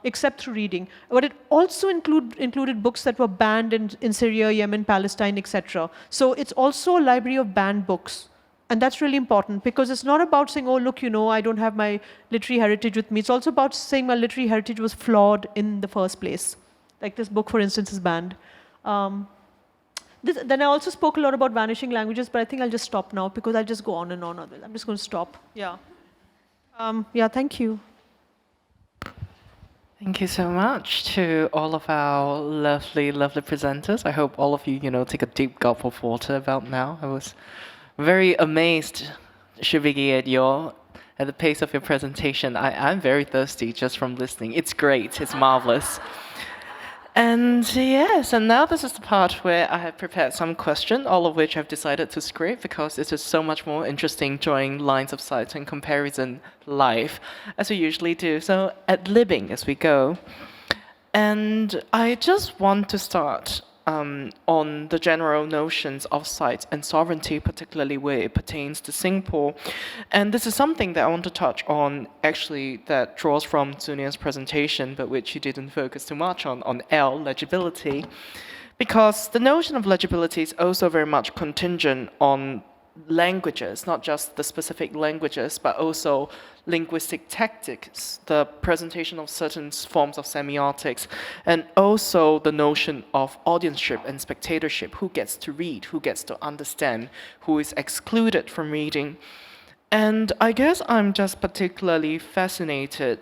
except through reading. But it also included books that were banned in Syria, Yemen, Palestine, etc. So it's also a library of banned books. And that's really important, because it's not about saying, oh, look, I don't have my literary heritage with me. It's also about saying my literary heritage was flawed in the first place. Like this book, for instance, is banned. Then I also spoke a lot about vanishing languages, but I think I'll just stop now, because I'll just go on and on. I'm just going to stop. Yeah. Thank you. Thank you so much to all of our lovely, lovely presenters. I hope all of you, take a deep gulp of water about now. I was very amazed, Shubigi, at the pace of your presentation. I'm very thirsty just from listening. It's great. It's marvelous. And yes, and now this is the part where I have prepared some questions, all of which I've decided to script because it is so much more interesting drawing lines of sight and comparison live, as we usually do. So ad-libbing as we go. And I just want to start on the general notions of sites and sovereignty, particularly where it pertains to Singapore. And this is something that I want to touch on, actually, that draws from Zunia's presentation, but which he didn't focus too much on L, legibility. Because the notion of legibility is also very much contingent on languages, not just the specific languages, but also linguistic tactics, the presentation of certain forms of semiotics, and also the notion of audienceship and spectatorship, who gets to read, who gets to understand, who is excluded from reading. And I guess I'm just particularly fascinated,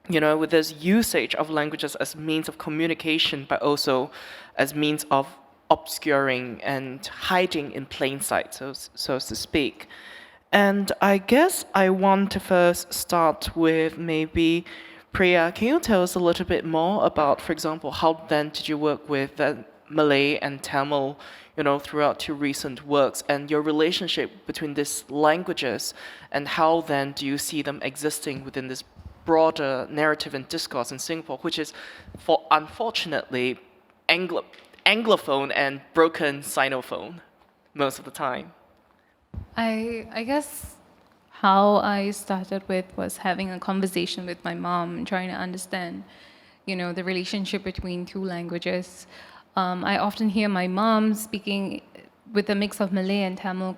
with this usage of languages as means of communication, but also as means of obscuring and hiding in plain sight, so to speak. And I guess I want to first start with maybe, Priya, can you tell us a little bit more about, for example, how then did you work with Malay and Tamil, throughout your recent works, and your relationship between these languages, and how then do you see them existing within this broader narrative and discourse in Singapore, which is, unfortunately, Anglophone and broken Sinophone most of the time? I guess how I started with was having a conversation with my mom and trying to understand, the relationship between two languages. I often hear my mom speaking with a mix of Malay and Tamil,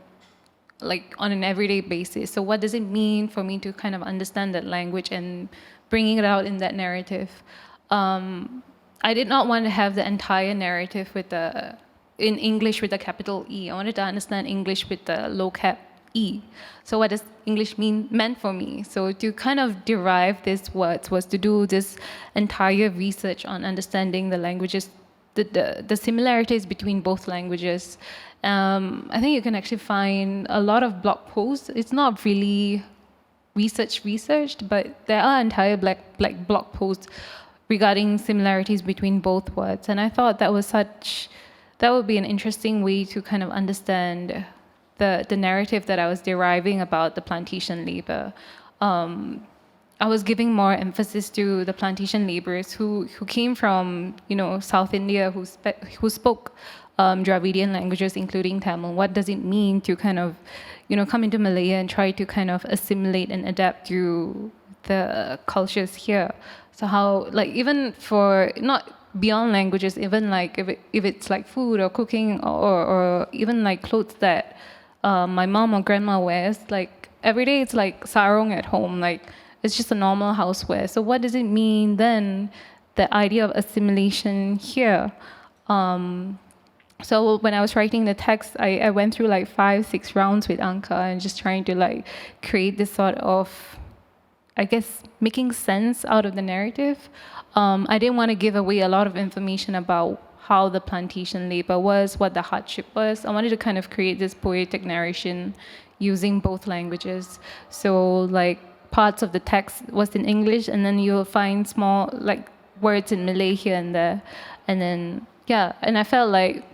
like on an everyday basis. So what does it mean for me to kind of understand that language and bringing it out in that narrative? I did not want to have the entire narrative in English with a capital E. I wanted to understand English with the low cap E. So what does English meant for me? So to kind of derive these words was to do this entire research on understanding the languages, the similarities between both languages. I think you can actually find a lot of blog posts. It's not really researched, but there are entire blog posts regarding similarities between both words. And I thought that would be an interesting way to kind of understand the narrative that I was deriving about the plantation labor. I was giving more emphasis to the plantation laborers who came from South India, who spoke Dravidian languages, including Tamil. What does it mean to kind of come into Malaya and try to kind of assimilate and adapt to the cultures here? So how, like, even for not beyond languages, even like if it's like food or cooking or even like clothes that my mom or grandma wears, like every day it's like sarong at home, like it's just a normal housewear. So what does it mean then, the idea of assimilation here? So when I was writing the text, I went through like 5-6 rounds with Anka and just trying to like create this sort of, I guess, making sense out of the narrative. I didn't want to give away a lot of information about how the plantation labor was, what the hardship was. I wanted to kind of create this poetic narration using both languages. So like parts of the text was in English, and then you'll find small like words in Malay here and there. And then, yeah, and I felt like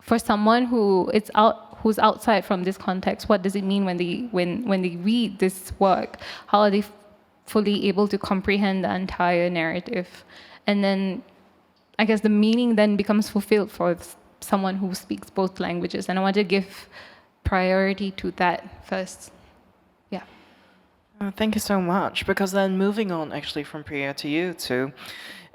for someone who's outside from this context, what does it mean when they read this work? How are they fully able to comprehend the entire narrative? And then I guess the meaning then becomes fulfilled for someone who speaks both languages. And I want to give priority to that first. Yeah. Thank you so much. Because then moving on actually from Priya to you too,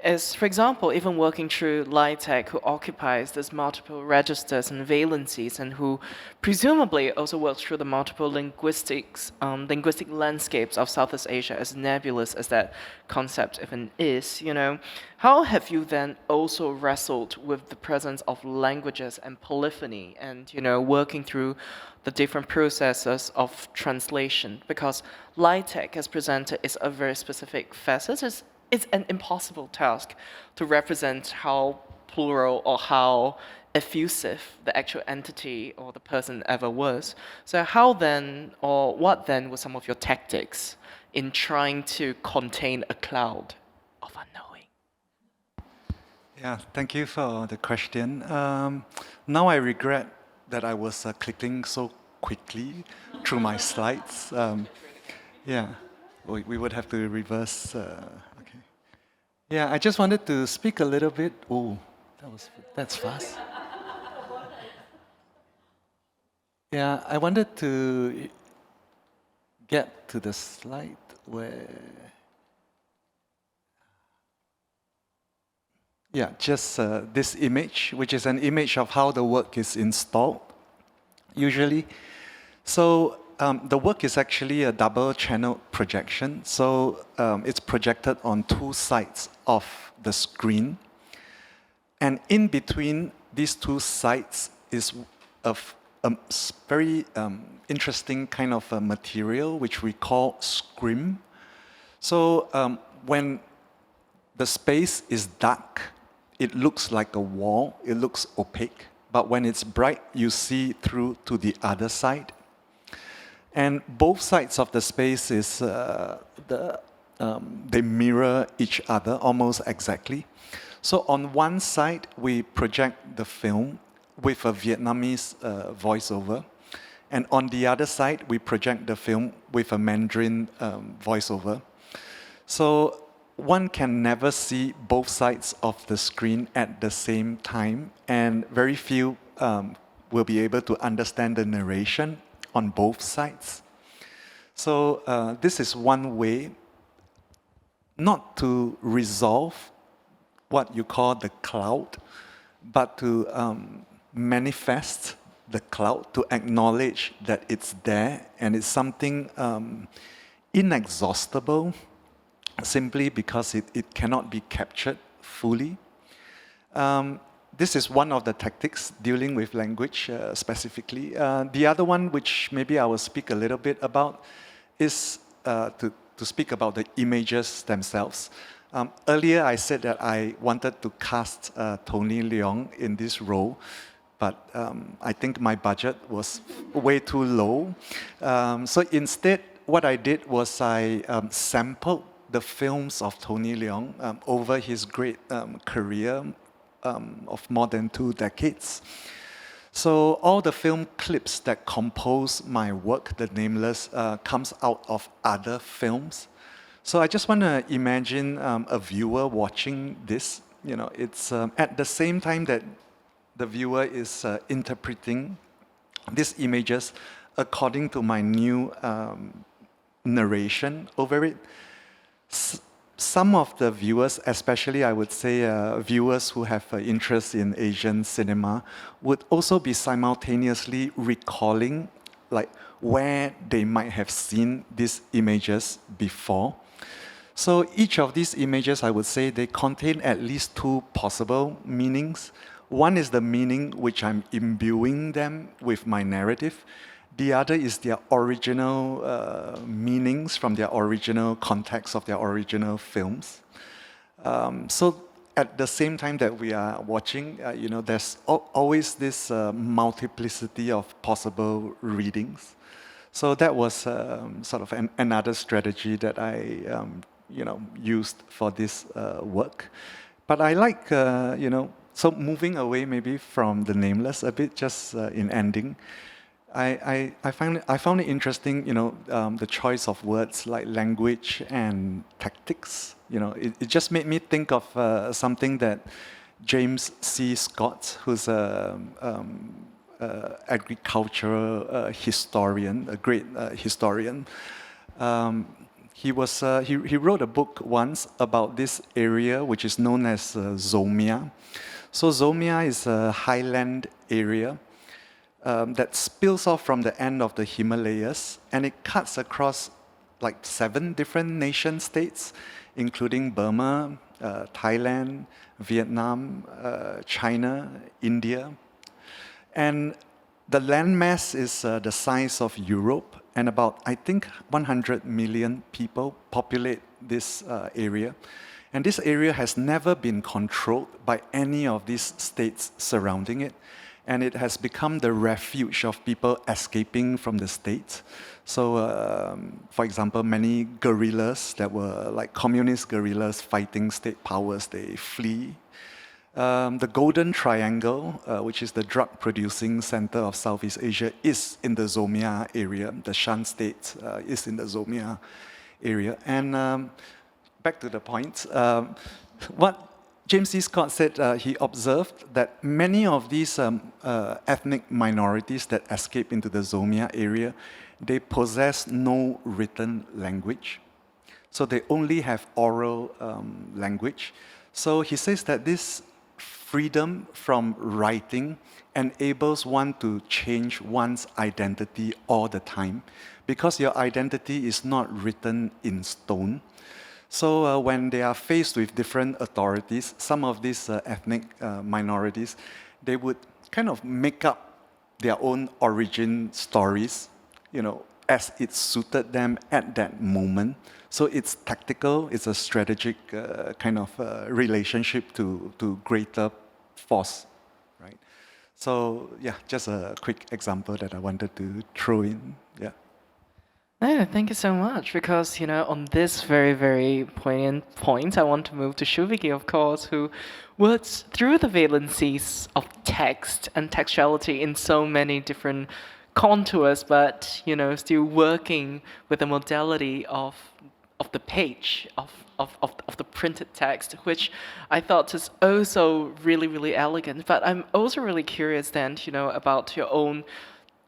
is, for example, even working through LITEC, who occupies these multiple registers and valencies, and who presumably also works through the multiple linguistic landscapes of Southeast Asia, as nebulous as that concept even is, how have you then also wrestled with the presence of languages and polyphony and, working through the different processes of translation? Because LITEC, as presented, is a very specific facet. It's an impossible task to represent how plural or how effusive the actual entity or the person ever was. So how then, or what then were some of your tactics in trying to contain a cloud of unknowing? Yeah, thank you for the question. Now I regret that I was clicking so quickly through my slides. Yeah, we would have to reverse. Okay. Yeah, I just wanted to speak a little bit. Oh, That's fast. Yeah, I wanted to get to the slide where, yeah, just this image, which is an image of how the work is installed, usually. So the work is actually a double channel projection. So it's projected on two sides of the screen. And in between these two sides is a very interesting kind of a material which we call scrim. So when the space is dark, it looks like a wall, it looks opaque. But when it's bright, you see through to the other side. And both sides of the space is they mirror each other almost exactly. So on one side, we project the film with a Vietnamese voiceover. And on the other side, we project the film with a Mandarin voiceover. So one can never see both sides of the screen at the same time, and very few will be able to understand the narration on both sides. So this is one way not to resolve what you call the cloud, but to manifest the cloud, to acknowledge that it's there and it's something inexhaustible simply because it cannot be captured fully. This is one of the tactics dealing with language specifically. The other one, which maybe I will speak a little bit about, is to speak about the images themselves. Earlier, I said that I wanted to cast Tony Leung in this role, but I think my budget was way too low. So instead, what I did was I sampled the films of Tony Leung over his great career of more than 2 decades. So all the film clips that compose my work, The Nameless, comes out of other films. So I just want to imagine a viewer watching this. You know, it's at the same time that the viewer is interpreting these images according to my new narration over it. Some of the viewers, especially I would say viewers who have an interest in Asian cinema, would also be simultaneously recalling like where they might have seen these images before. So each of these images, I would say, they contain at least 2 possible meanings. One is the meaning which I'm imbuing them with my narrative. The other is their original meanings from their original context of their original films. So at the same time that we are watching, you know, there's always this multiplicity of possible readings. So that was sort of another strategy that I you know, used for this work. But I like, you know, so moving away maybe from The Nameless a bit, just in ending, I found it interesting, you know, the choice of words like language and tactics. You know, it just made me think of something that James C. Scott, who's a agricultural historian, a great historian. He wrote a book once about this area which is known as Zomia. So Zomia is a highland area that spills off from the end of the Himalayas, and it cuts across like 7 different nation states, including Burma, Thailand, Vietnam, China, India. And the landmass is the size of Europe, and about, I think, 100 million people populate this area. And this area has never been controlled by any of these states surrounding it. And it has become the refuge of people escaping from the state. So, for example, many guerrillas that were like communist guerrillas fighting state powers, they flee. The Golden Triangle, which is the drug-producing center of Southeast Asia, is in the Zomia area. The Shan state is in the Zomia area. And back to the point, what James C. Scott said he observed that many of these ethnic minorities that escape into the Zomia area, they possess no written language. So they only have oral language. So he says that this freedom from writing enables one to change one's identity all the time, because your identity is not written in stone. So when they are faced with different authorities, some of these ethnic minorities, they would kind of make up their own origin stories, as it suited them at that moment. So it's tactical, it's a strategic kind of relationship to greater force, right? So yeah, just a quick example that I wanted to throw in, yeah. No, thank you so much, because, on this very, very poignant point, I want to move to Shubigi, of course, who works through the valencies of text and textuality in so many different contours, but, still working with the modality of the page, of the printed text, which I thought is also really, really elegant. But I'm also really curious then, about your own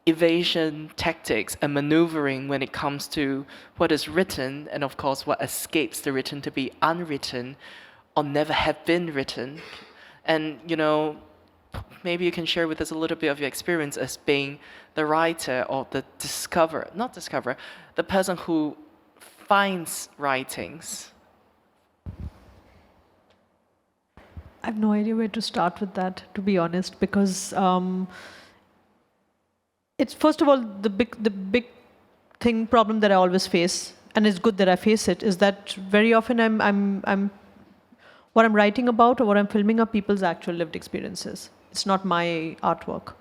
evasion tactics and maneuvering when it comes to what is written and, of course, what escapes the written to be unwritten or never have been written. And, maybe you can share with us a little bit of your experience as being the writer or the the person who finds writings. I have no idea where to start with that, to be honest, because it's, first of all, the big problem that I always face, and it's good that I face it, is that very often what I'm writing about or what I'm filming are people's actual lived experiences. It's not my artwork.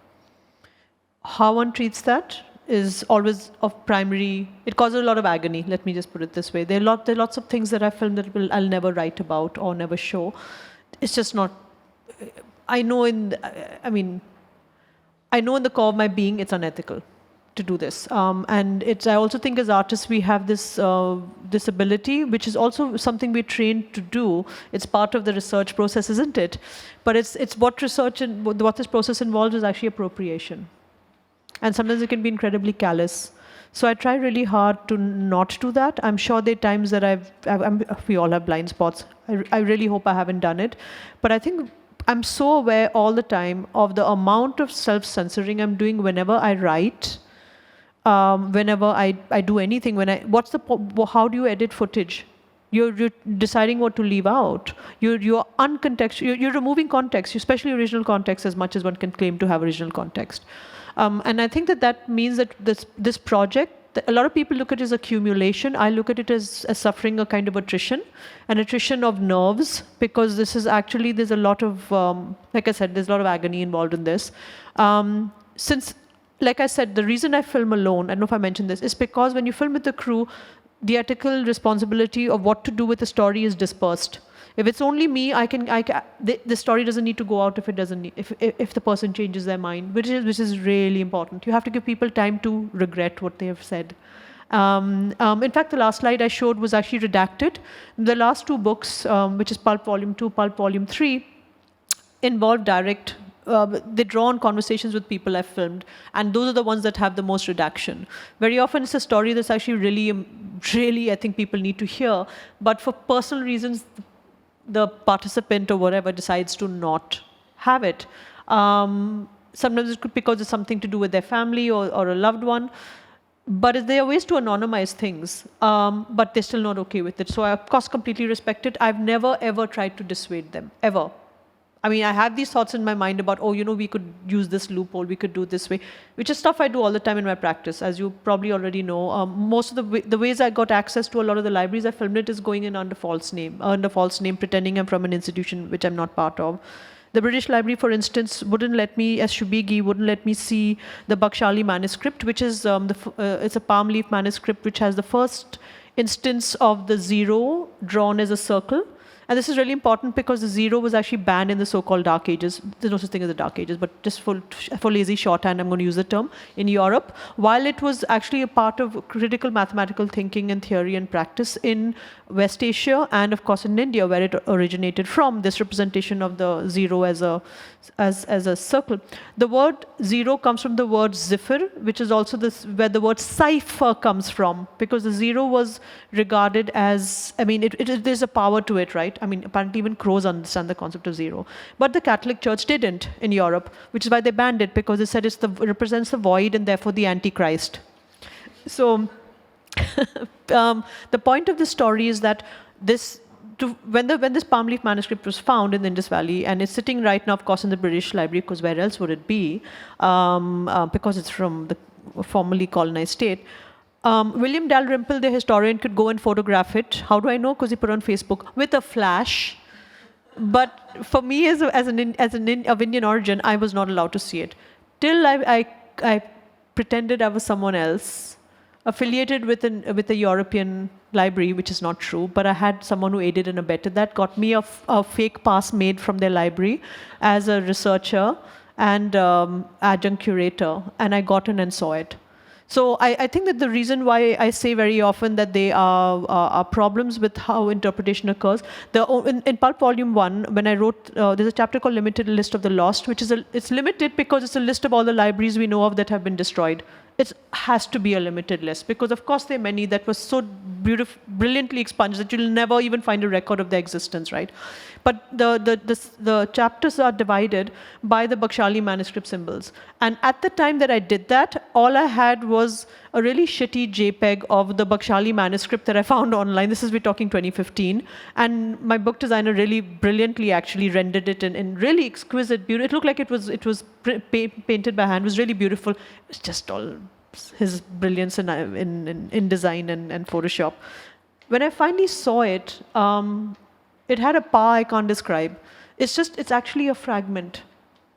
How one treats that is always of primary, it causes a lot of agony, let me just put it this way. There are lots of things that I film that I'll never write about or never show. It's just not, I know in the core of my being, it's unethical to do this. And I also think as artists, we have this ability, which is also something we're trained to do. It's part of the research process, isn't it? But it's what research and what this process involves is actually appropriation. And sometimes it can be incredibly callous. So I try really hard to not do that. I'm sure there are times that we all have blind spots. I really hope I haven't done it. But I think I'm so aware all the time of the amount of self-censoring I'm doing whenever I write, whenever I do anything. How do you edit footage? You're deciding what to leave out. You're removing context, especially original context, as much as one can claim to have original context. And I think that means that this project, a lot of people look at it as accumulation. I look at it as suffering a kind of attrition, an attrition of nerves, because there's a lot of, like I said, there's a lot of agony involved in this. Since, like I said, the reason I film alone, I don't know if I mentioned this, is because when you film with the crew, the ethical responsibility of what to do with the story is dispersed. If it's only me, the story doesn't need to go out if the person changes their mind, which is really important. You have to give people time to regret what they have said. In fact, the last slide I showed was actually redacted. The last two books, which is Pulp Volume 2, Pulp Volume 3, involve direct. They draw on conversations with people I've filmed, and those are the ones that have the most redaction. Very often it's a story that's actually really, I think people need to hear, but for personal reasons, the participant or whatever decides to not have it. Sometimes it could be because it's something to do with their family or a loved one. But there are ways to anonymize things, but they're still not okay with it. So I, of course, completely respect it. I've never, ever tried to dissuade them, ever. I mean, I have these thoughts in my mind about, we could use this loophole, we could do it this way, which is stuff I do all the time in my practice, as you probably already know. Most of the ways I got access to a lot of the libraries I filmed it is going in under false name, pretending I'm from an institution which I'm not part of. The British Library, for instance, wouldn't let me, as Shubigi, wouldn't let me see the Bakshali manuscript, which is it's a palm leaf manuscript which has the first instance of the zero drawn as a circle, And this is really important because the zero was actually banned in the so-called Dark Ages. There's no such thing as the Dark Ages, but just for lazy shorthand, I'm going to use the term, in Europe, while it was actually a part of critical mathematical thinking and theory and practice in West Asia and, of course, in India, where it originated from, this representation of the zero as a circle. The word zero comes from the word zifr, which is also where the word cipher comes from, because the zero was regarded as, I mean, there's a power to it, right? I mean, apparently even crows understand the concept of zero. But the Catholic Church didn't in Europe, which is why they banned it, because they said it represents the void and therefore the Antichrist. So the point of this story is that when this palm leaf manuscript was found in the Indus Valley, and it's sitting right now, of course, in the British Library, because where else would it be? Because it's from the formerly colonized state. William Dalrymple, the historian, could go and photograph it. How do I know? Because he put it on Facebook with a flash. But for me, as of Indian origin, I was not allowed to see it. Till I pretended I was someone else, affiliated with a European library, which is not true, but I had someone who aided and abetted that, got me a fake pass made from their library as a researcher and adjunct curator, and I got in and saw it. So I think that the reason why I say very often that there are problems with how interpretation occurs, in Pulp Volume 1, when I wrote, there's a chapter called Limited List of the Lost, which is it's limited because it's a list of all the libraries we know of that have been destroyed. It has to be a limited list, because of course there are many that were so brilliantly expunged that you'll never even find a record of their existence, right? But the chapters are divided by the Bakhshali manuscript symbols. And at the time that I did that, all I had was a really shitty JPEG of the Bakhshali manuscript that I found online. We're talking 2015. And my book designer really brilliantly actually rendered it in really exquisite beauty. It looked like it was painted by hand. It was really beautiful. It was just all his brilliance in design and Photoshop. When I finally saw it, it had a power I can't describe. It's actually a fragment.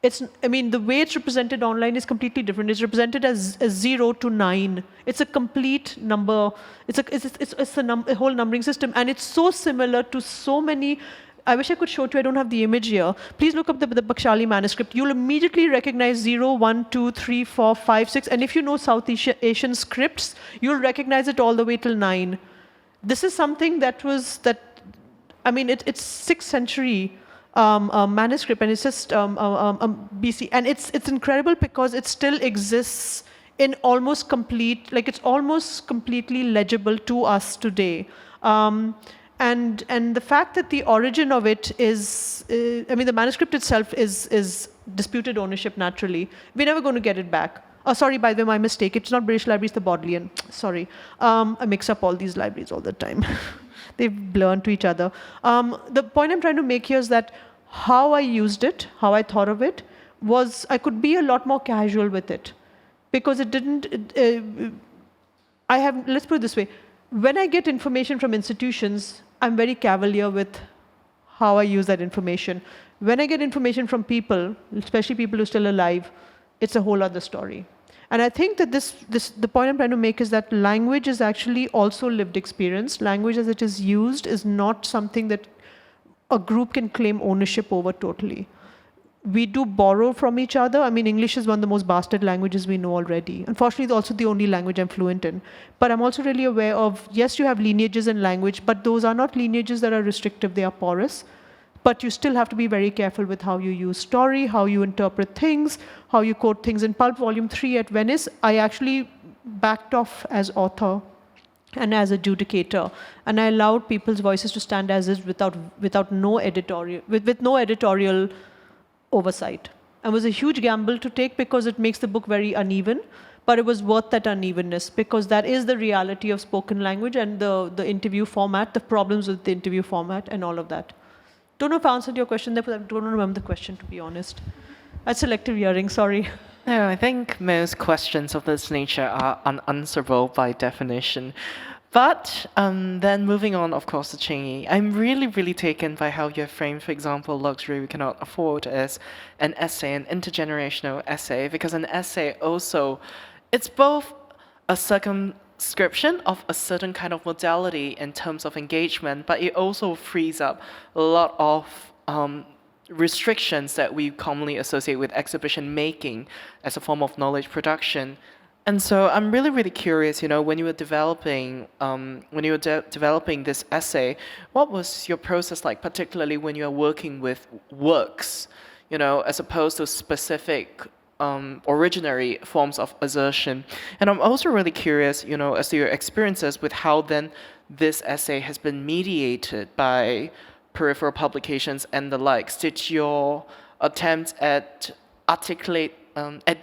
The way it's represented online is completely different. It's represented as 0 to 9. It's a complete number. It's a whole numbering system, and it's so similar to so many. I wish I could show it to you. I don't have the image here. Please look up the Bakhshali manuscript. You'll immediately recognize 0, 1, 2, 3, 4, 5, 6. And if you know South Asian scripts, you'll recognize it all the way till 9. This is something it's 6th century manuscript, and it's just BC. And it's incredible because it still exists in almost complete, it's almost completely legible to us today. And the fact that the origin of it is, the manuscript itself is disputed ownership naturally. We're never going to get it back. Oh, sorry, by the way, my mistake. It's not British Library, it's the Bodleian. Sorry. I mix up all these libraries all the time. They blur into each other. The point I'm trying to make here is that how I used it, how I thought of it, was I could be a lot more casual with it. Because it didn't, let's put it this way. When I get information from institutions, I'm very cavalier with how I use that information. When I get information from people, especially people who are still alive, it's a whole other story. And I think that the point I'm trying to make is that language is actually also lived experience. Language as it is used is not something that a group can claim ownership over totally. We do borrow from each other. English is one of the most bastard languages we know already. Unfortunately, it's also the only language I'm fluent in. But I'm also really aware of, yes, you have lineages in language, but those are not lineages that are restrictive, they are porous. But you still have to be very careful with how you use story, how you interpret things, how you quote things. In Pulp Volume 3 at Venice, I actually backed off as author and as adjudicator. And I allowed people's voices to stand as is with no editorial oversight. It was a huge gamble to take because it makes the book very uneven, but it was worth that unevenness because that is the reality of spoken language and the interview format, the problems with the interview format and all of that. Don't know if I answered your question there, but I don't remember the question, to be honest. That's selective hearing, sorry. No, I think most questions of this nature are unanswerable by definition. But then moving on, of course, to Qinyi, I'm really, really taken by how you have framed, for example, Luxury We Cannot Afford as an essay, an intergenerational essay, because an essay also, it's both a description of a certain kind of modality in terms of engagement, but it also frees up a lot of restrictions that we commonly associate with exhibition making as a form of knowledge production. And so I'm really, really curious, when you were developing this essay, what was your process like, particularly when you are working with works, as opposed to specific originary forms of assertion? And I'm also really curious, as to your experiences with how then this essay has been mediated by peripheral publications and the likes. Did your attempt at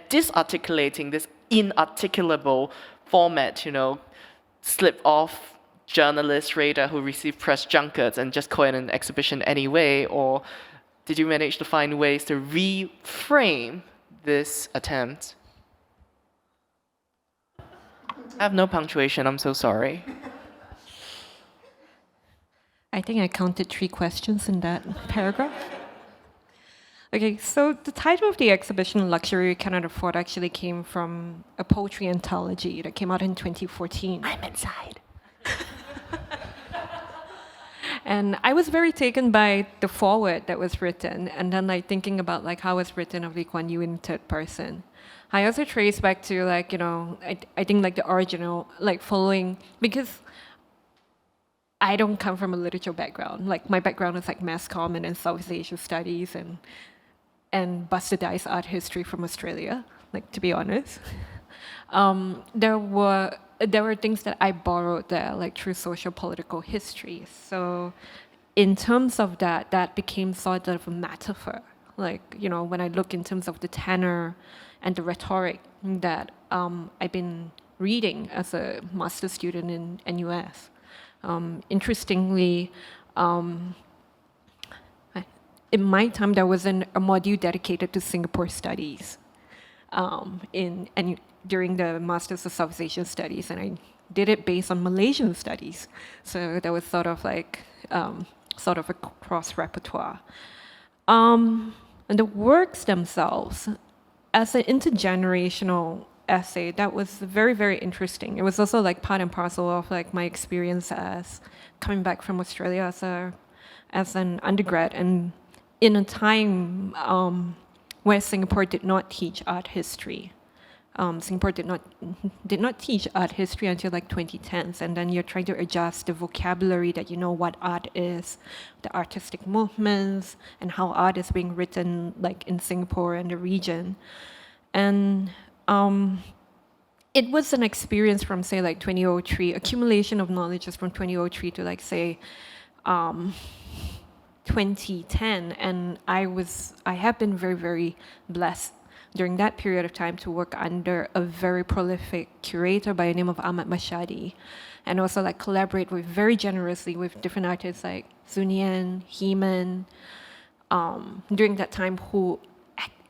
disarticulating this inarticulable format, slip off journalist radar who receive press junkets and just call it an exhibition anyway? Or did you manage to find ways to reframe this attempt? I have no punctuation, I'm so sorry. I think I counted 3 questions in that paragraph. Okay, so the title of the exhibition, Luxury We Cannot Afford, actually came from a poetry anthology that came out in 2014. I'm inside. And I was very taken by the foreword that was written, and then thinking about how it's written of Lee Kuan Yew in third person. I also trace back to I think the original, following, because I don't come from a literature background. My background is mass comm and then Southeast Asia studies and bastardized art history from Australia, to be honest. There were things that I borrowed there, through social political history. So in terms of that became sort of a metaphor. When I look in terms of the tenor and the rhetoric that I've been reading as a master's student in NUS. Interestingly, in my time, there was a module dedicated to Singapore studies during the Masters of Southeast Asian Studies, and I did it based on Malaysian studies. So there was sort of a cross repertoire. And the works themselves, as an intergenerational essay, that was very, very interesting. It was also part and parcel of my experience as coming back from Australia as an undergrad, and in a time where Singapore did not teach art history. Singapore did not teach art history until 2010s, and then you're trying to adjust the vocabulary that what art is, the artistic movements, and how art is being written in Singapore and the region. And it was an experience from, say, 2003, accumulation of knowledge just from 2003 to, say, 2010. And I have been very, very blessed during that period of time to work under a very prolific curator by the name of Ahmad Mashadi, and also collaborate very generously with different artists like Nyen, Heman, during that time,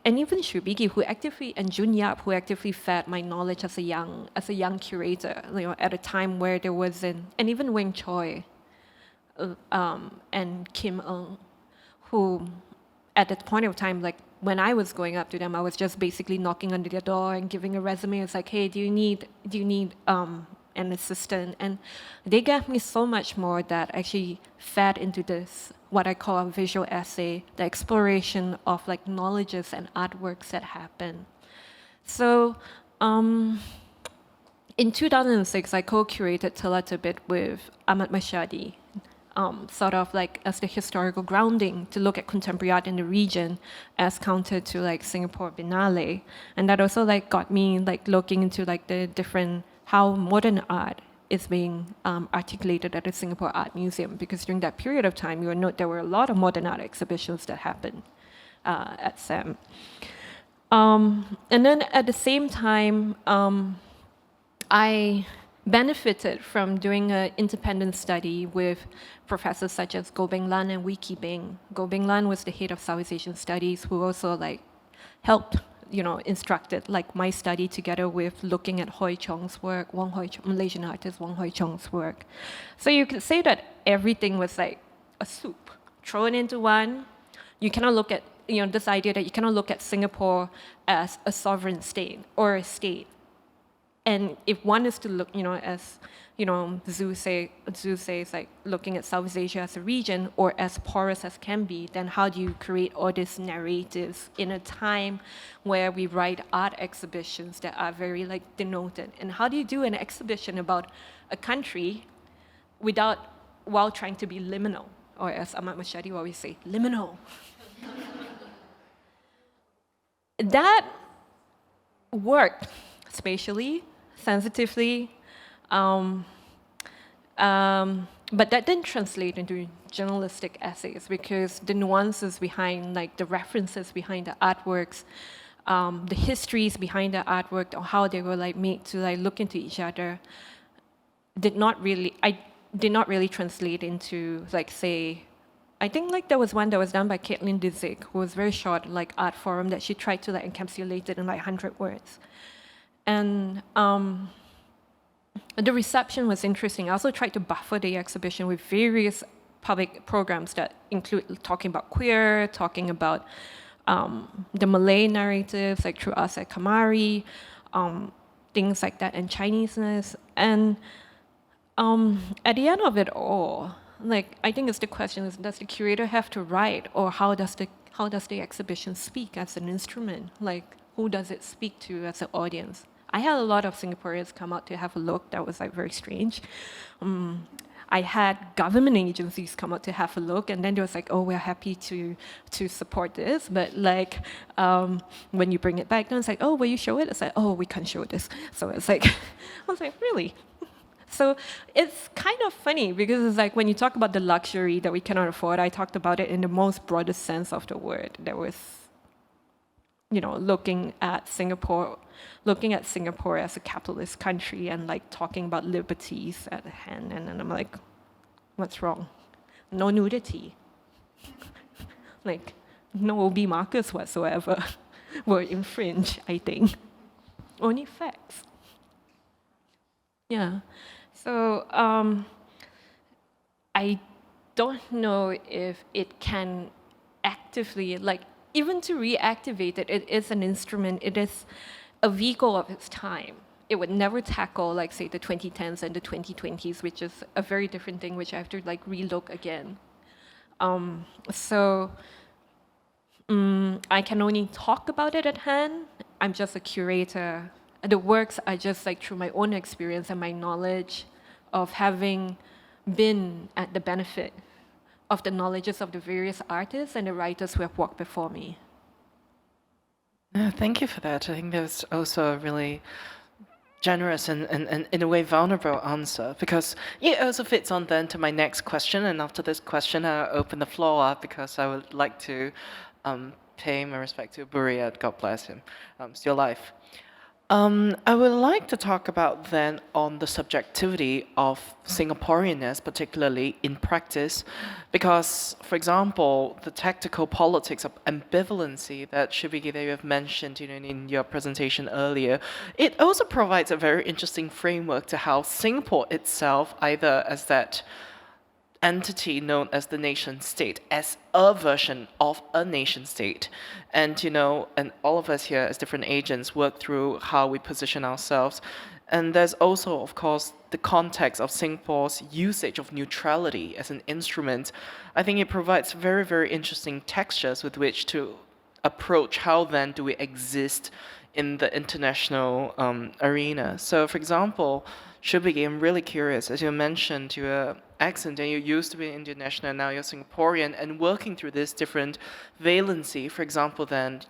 and even Shubigi, and Jun Yap, who actively fed my knowledge as a young curator, at a time where there wasn't, and even Weng Choi, and Kim Ng, who at that point of time, when I was going up to them, I was just basically knocking on their door and giving a resume. It's hey, do you need an assistant? And they gave me so much more that actually fed into this, what I call a visual essay, the exploration of knowledges and artworks that happen. So in 2006, I co-curated Teletubit with Ahmad Mashadi, sort of as the historical grounding to look at contemporary art in the region as counter to Singapore Biennale. And that also got me looking into the different, how modern art is being articulated at the Singapore Art Museum, because during that period of time, you will note there were a lot of modern art exhibitions that happened at SEM. And then at the same time, I benefited from doing an independent study with professors such as Goh Beng Lan and Wee Ki Beng. Goh Beng Lan was the head of Southeast Asian Studies, who also helped, instructed my study together with looking at Hoi Chong's work, Malaysian artist Wong Hoi Chong's work. So you could say that everything was a soup thrown into one. You cannot look at, this idea that you cannot look at Singapore as a sovereign state or a state And if one is to look, as Zhu says, like looking at Southeast Asia as a region or as porous as can be, then how do you create all these narratives in a time where we write art exhibitions that are very like denoted? And how do you do an exhibition about a country while trying to be liminal, or as Ahmad Mashadi will always say, liminal? That worked spatially, sensitively, but that didn't translate into journalistic essays because the nuances behind, like the references behind the artworks, the histories behind the artwork, or how they were like made to like look into each other, did not really translate into, like, say, I think like there was one that was done by Caitlin Disick, who was very short, like art forum, that she tried to like encapsulate it in like 100 words. And the reception was interesting. I also tried to buffer the exhibition with various public programs that include talking about queer, talking about the Malay narratives, like through us at Kamari, things like that, and Chineseness. And at the end of it all, like, I think it's the question is, does the curator have to write, or how does the exhibition speak as an instrument? Like, who does it speak to as an audience? I had a lot of Singaporeans come out to have a look. That was like very strange. I had government agencies come out to have a look, and then they was like, "Oh, we're happy to support this," but like when you bring it back, then it's like, "Oh, will you show it?" It's like, "Oh, we can't show this." So it's like, I was like, really? So it's kind of funny because it's like when you talk about the luxury that we cannot afford, I talked about it in the most broadest sense of the word. There was, looking at Singapore as a capitalist country and like talking about liberties at hand, and then I'm like, what's wrong? No nudity, like no OB markers whatsoever were infringed, I think. Only facts. Yeah. So I don't know if it can actively, like, even to reactivate it, it is an instrument, it is a vehicle of its time. It would never tackle, like, say, the 2010s and the 2020s, which is a very different thing, which I have to, like, relook again. I can only talk about it at hand. I'm just a curator. The works are just, like, through my own experience and my knowledge of having been at the benefit of the knowledges of the various artists and the writers who have walked before me. Thank you for that. I think there's also a really generous and in a way vulnerable answer, because it also fits on then to my next question. And after this question, I'll open the floor up because I would like to pay my respect to Buria, God bless him, still alive. I would like to talk about then on the subjectivity of Singaporeanness, particularly in practice, because, for example, the tactical politics of ambivalency that Shubigi, that you have mentioned in your presentation earlier, it also provides a very interesting framework to how Singapore itself, either as that entity known as the nation state, as a version of a nation state, and and all of us here as different agents work through how we position ourselves. And there's also, of course, the context of Singapore's usage of neutrality as an instrument. I think it provides very, very interesting textures with which to approach how then do we exist in the international arena. So, for example, Shubigi, I'm really curious, as you mentioned, your accent, and you used to be Indian national, and now you're Singaporean, and working through this different valency, for example, then,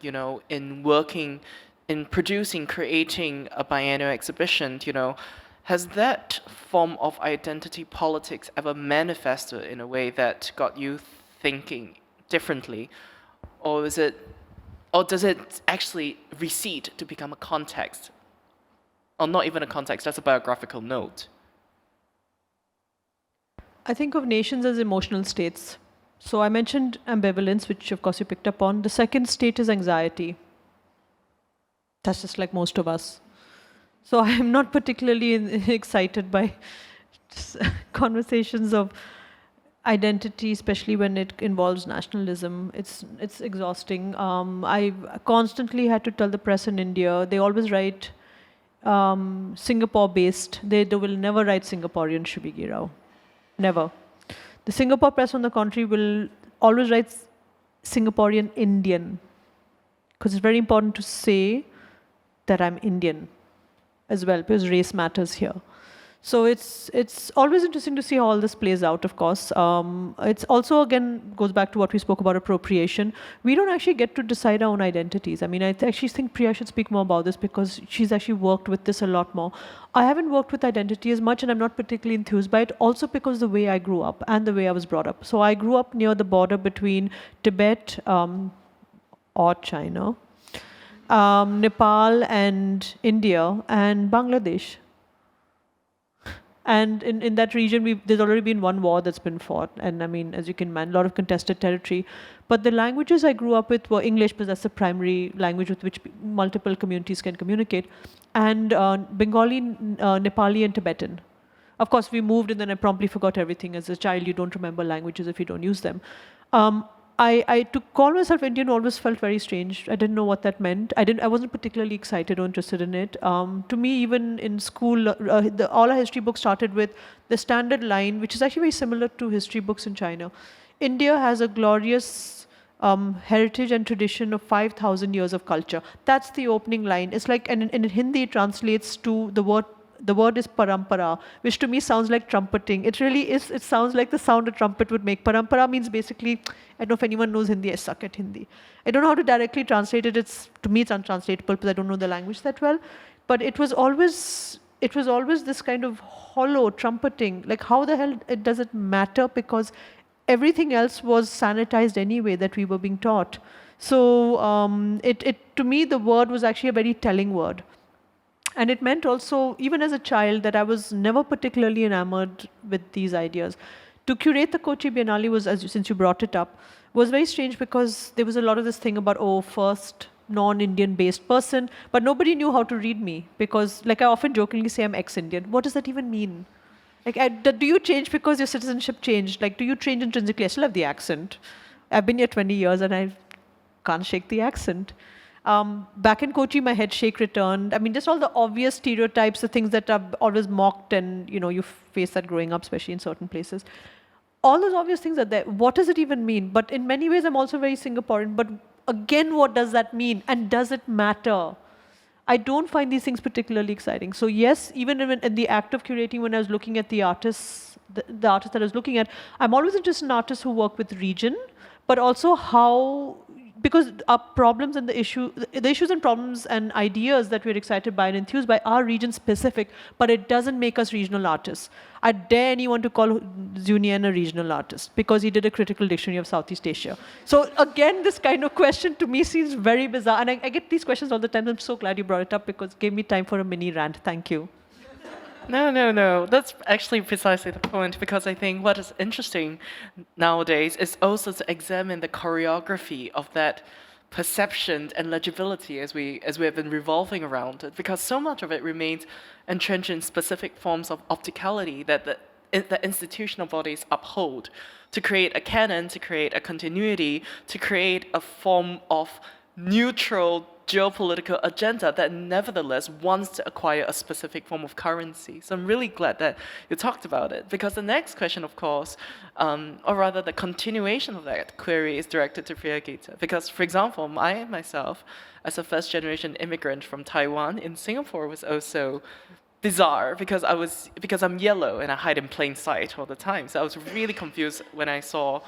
in producing, creating a biennial exhibition, has that form of identity politics ever manifested in a way that got you thinking differently? Or does it actually recede to become a context? Or not even a context, that's a biographical note. I think of nations as emotional states. So I mentioned ambivalence, which of course you picked up on. The second state is anxiety. That's just like most of us. So I'm not particularly excited by conversations of identity, especially when it involves nationalism. It's exhausting. I constantly had to tell the press in India, they always write Singapore-based. They will never write Singaporean Shubigi Rao. Never. The Singapore press, on the contrary, will always write Singaporean Indian, because it's very important to say that I'm Indian as well, because race matters here. So it's always interesting to see how all this plays out, of course. It's also, again, goes back to what we spoke about appropriation. We don't actually get to decide our own identities. I mean, I actually think Priya should speak more about this because she's actually worked with this a lot more. I haven't worked with identity as much, and I'm not particularly enthused by it, also because the way I grew up and the way I was brought up. So I grew up near the border between Tibet or China, Nepal and India and Bangladesh. And in that region, there's already been one war that's been fought. And I mean, as you can imagine, a lot of contested territory. But the languages I grew up with were English, because that's the primary language with which multiple communities can communicate, and Bengali, Nepali, and Tibetan. Of course, we moved, and then I promptly forgot everything. As a child, you don't remember languages if you don't use them. To call myself Indian always felt very strange. I didn't know what that meant. I wasn't particularly excited or interested in it. To me, even in school, all our history books started with the standard line, which is actually very similar to history books in China. India has a glorious heritage and tradition of 5,000 years of culture. That's the opening line. It's like, and in Hindi, it translates to the word is parampara, which to me sounds like trumpeting. It really is. It sounds like the sound a trumpet would make. Parampara means basically, I don't know if anyone knows Hindi, I suck at Hindi. I don't know how to directly translate it. To me, it's untranslatable because I don't know the language that well. But it was always this kind of hollow trumpeting. Like, how the hell does it matter? Because everything else was sanitized anyway that we were being taught. So to me, the word was actually a very telling word. And it meant also, even as a child, that I was never particularly enamored with these ideas. To curate the Kochi Biennale was, since you brought it up, was very strange because there was a lot of this thing about, first non-Indian based person, but nobody knew how to read me because, like I often jokingly say, I'm ex-Indian. What does that even mean? Like, do you change because your citizenship changed? Like, do you change intrinsically? I still have the accent. I've been here 20 years and I can't shake the accent. Back in Kochi, my head shake returned. I mean, just all the obvious stereotypes, the things that are always mocked and, you face that growing up, especially in certain places. All those obvious things are there. What does it even mean? But in many ways, I'm also very Singaporean. But again, what does that mean? And does it matter? I don't find these things particularly exciting. So yes, even in the act of curating, when I was looking at the artists, the artists that I was looking at, I'm always interested in artists who work with region, but also how, because our problems and the issues and problems and ideas that we're excited by and enthused by are region specific, but it doesn't make us regional artists. I dare anyone to call Nyen a regional artist because he did a critical dictionary of Southeast Asia. So again, this kind of question to me seems very bizarre. And I get these questions all the time. I'm so glad you brought it up because it gave me time for a mini rant. Thank you. No. That's actually precisely the point, because I think what is interesting nowadays is also to examine the choreography of that perception and legibility as we have been revolving around it, because so much of it remains entrenched in specific forms of opticality that the institutional bodies uphold to create a canon, to create a continuity, to create a form of neutral geopolitical agenda that nevertheless wants to acquire a specific form of currency. So I'm really glad that you talked about it, because the next question, of course, or rather the continuation of that query is directed to Priyageetha. Because, for example, I myself, as a first-generation immigrant from Taiwan in Singapore, was also bizarre because I'm yellow and I hide in plain sight all the time. So I was really confused when I saw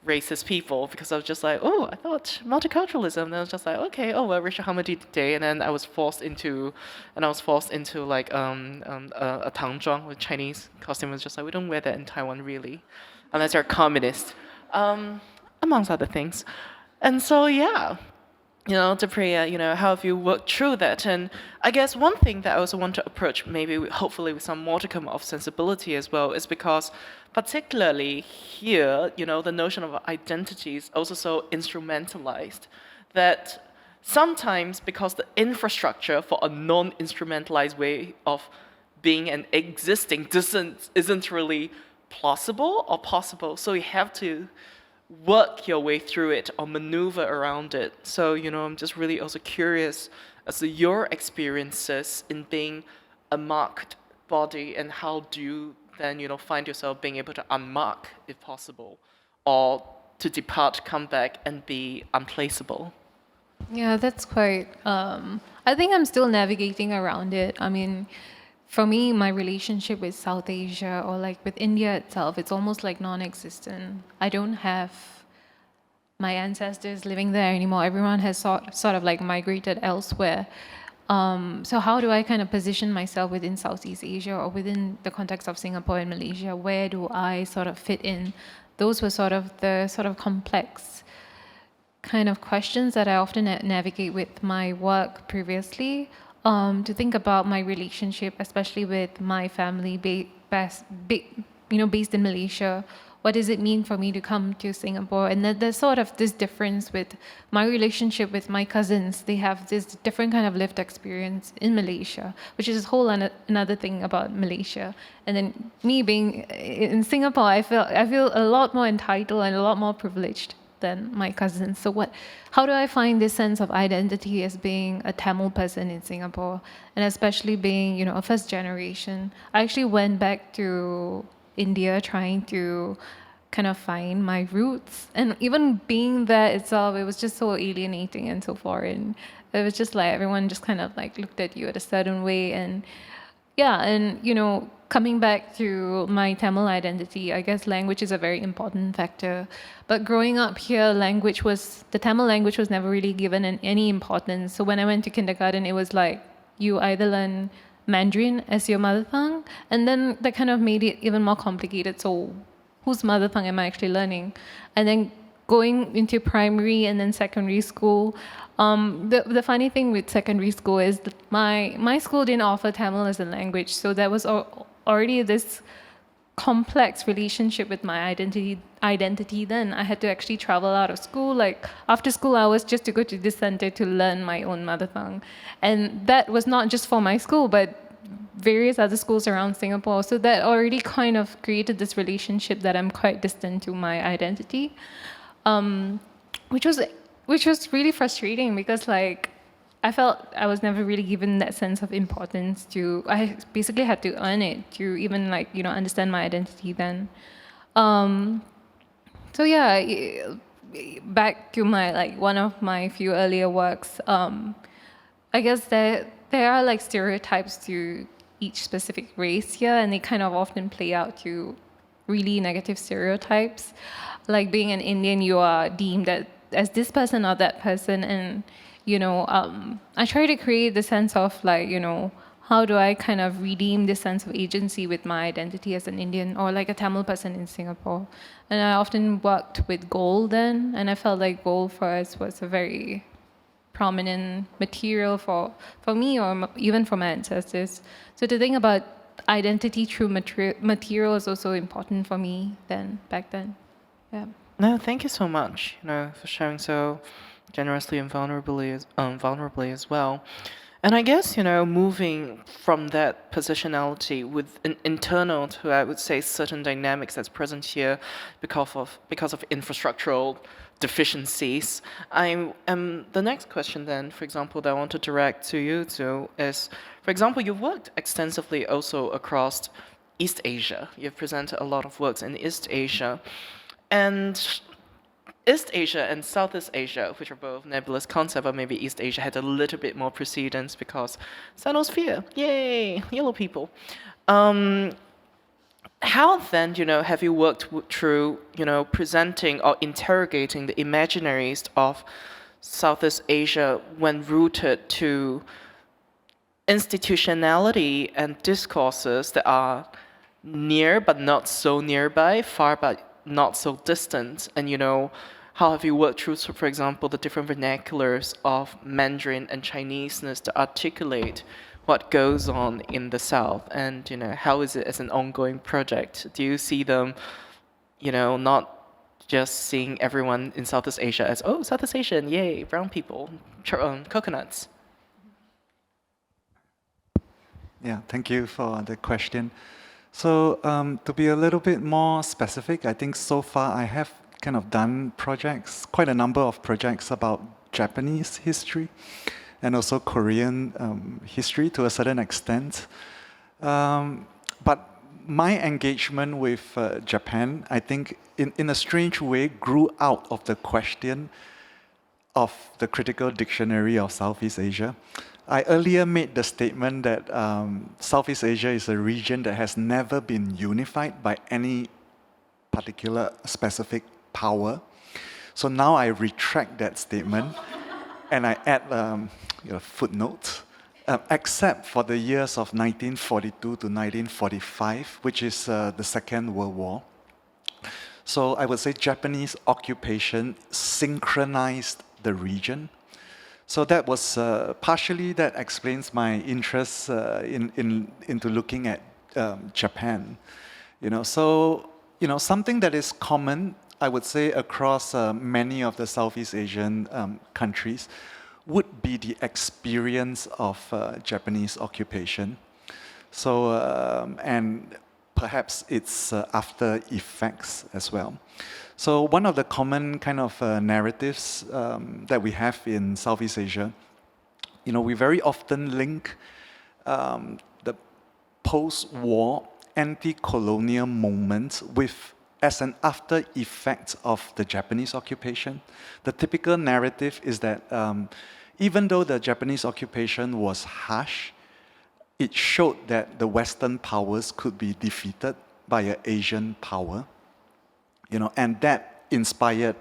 racist people, because I was just like, I thought multiculturalism, and I was just like, okay, Risha Hamadi Day, and then I was forced into like a tangzhuang with Chinese costume. It was just like, we don't wear that in Taiwan really, unless you're a communist, amongst other things. And so to Priya, how have you worked through that? And I guess one thing that I also want to approach, hopefully with some modicum of sensibility as well, is because particularly here, the notion of identity is also so instrumentalized that sometimes, because the infrastructure for a non-instrumentalized way of being and existing isn't really plausible or possible, so you have to work your way through it or maneuver around it. So, I'm just really also curious So your experiences in being a marked body, and how do you then, find yourself being able to unmark, if possible, or to depart, come back, and be unplaceable? Yeah, that's quite. I think I'm still navigating around it. I mean, for me, my relationship with South Asia or like with India itself, it's almost like non-existent. I don't have my ancestors living there anymore. Everyone has sort of like migrated elsewhere. So how do I kind of position myself within Southeast Asia or within the context of Singapore and Malaysia? Where do I sort of fit in? Those were sort of the sort of complex kind of questions that I often navigate with my work previously. To think about my relationship, especially with my family based in Malaysia. What does it mean for me to come to Singapore? And then there's sort of this difference with my relationship with my cousins. They have this different kind of lived experience in Malaysia, which is a whole another thing about Malaysia. And then me being in Singapore, I feel a lot more entitled and a lot more privileged than my cousins. So how do I find this sense of identity as being a Tamil person in Singapore, and especially being, a first generation? I actually went back to India trying to kind of find my roots, and even being there itself, it was just so alienating and so foreign. It was just like everyone just kind of like looked at you at a certain way, and yeah, and coming back to my Tamil identity, I guess language is a very important factor. But growing up here, the Tamil language was never really given any importance. So when I went to kindergarten, it was like you either learn Mandarin as your mother tongue, and then that kind of made it even more complicated. So whose mother tongue am I actually learning? And then going into primary and then secondary school, the funny thing with secondary school is that my school didn't offer Tamil as a language, so there was already this complex relationship with my identity. Then I had to actually travel out of school, like after school hours, just to go to this center to learn my own mother tongue. And that was not just for my school, but various other schools around Singapore. So that already kind of created this relationship that I'm quite distant to my identity, which was really frustrating, because like I felt I was never really given that sense of importance I basically had to earn it to even understand my identity then. So yeah, back to my one of my few earlier works, I guess there are like stereotypes to each specific race here, and they kind of often play out to really negative stereotypes. Like being an Indian, you are deemed as this person or that person, and I try to create the sense of how do I kind of redeem this sense of agency with my identity as an Indian or like a Tamil person in Singapore. And I often worked with gold then, and I felt like gold for us was a very prominent material for me or even for my ancestors. So to think about identity through material is also important for me back then. Yeah. No, thank you so much, for sharing so generously and vulnerably as well. And I guess, moving from that positionality with an internal to, I would say, certain dynamics that's present here because of infrastructural deficiencies. The next question then, for example, that I want to direct to you two is, for example, you've worked extensively also across East Asia. You've presented a lot of works in East Asia. And East Asia and Southeast Asia, which are both nebulous concepts, but maybe East Asia had a little bit more precedence because Sinosphere, yay, yellow people. How then, have you worked through, presenting or interrogating the imaginaries of Southeast Asia when rooted to institutionality and discourses that are near but not so nearby, far but not so distant, and how have you worked through, for example, the different vernaculars of Mandarin and Chineseness to articulate what goes on in the South, and how is it as an ongoing project? Do you see them, not just seeing everyone in Southeast Asia as, oh, Southeast Asian, yay, brown people, coconuts? Yeah, thank you for the question. So to be a little bit more specific, I think so far I have kind of done projects, quite a number of projects about Japanese history. and also Korean history to a certain extent. But my engagement with Japan, I think, in a strange way, grew out of the question of the critical dictionary of Southeast Asia. I earlier made the statement that Southeast Asia is a region that has never been unified by any particular specific power. So now I retract that statement and I add a footnote, except for the years of 1942 to 1945, which is the Second World War. So I would say Japanese occupation synchronized the region. So that was partially that explains my interest into looking at Japan. So something that is common, I would say, across many of the Southeast Asian countries would be the experience of Japanese occupation. So and perhaps its after effects as well. So one of the common kind of narratives that we have in Southeast Asia, we very often link the post-war anti-colonial movement with as an after effect of the Japanese occupation. The typical narrative is that even though the Japanese occupation was harsh, it showed that the Western powers could be defeated by an Asian power. And that inspired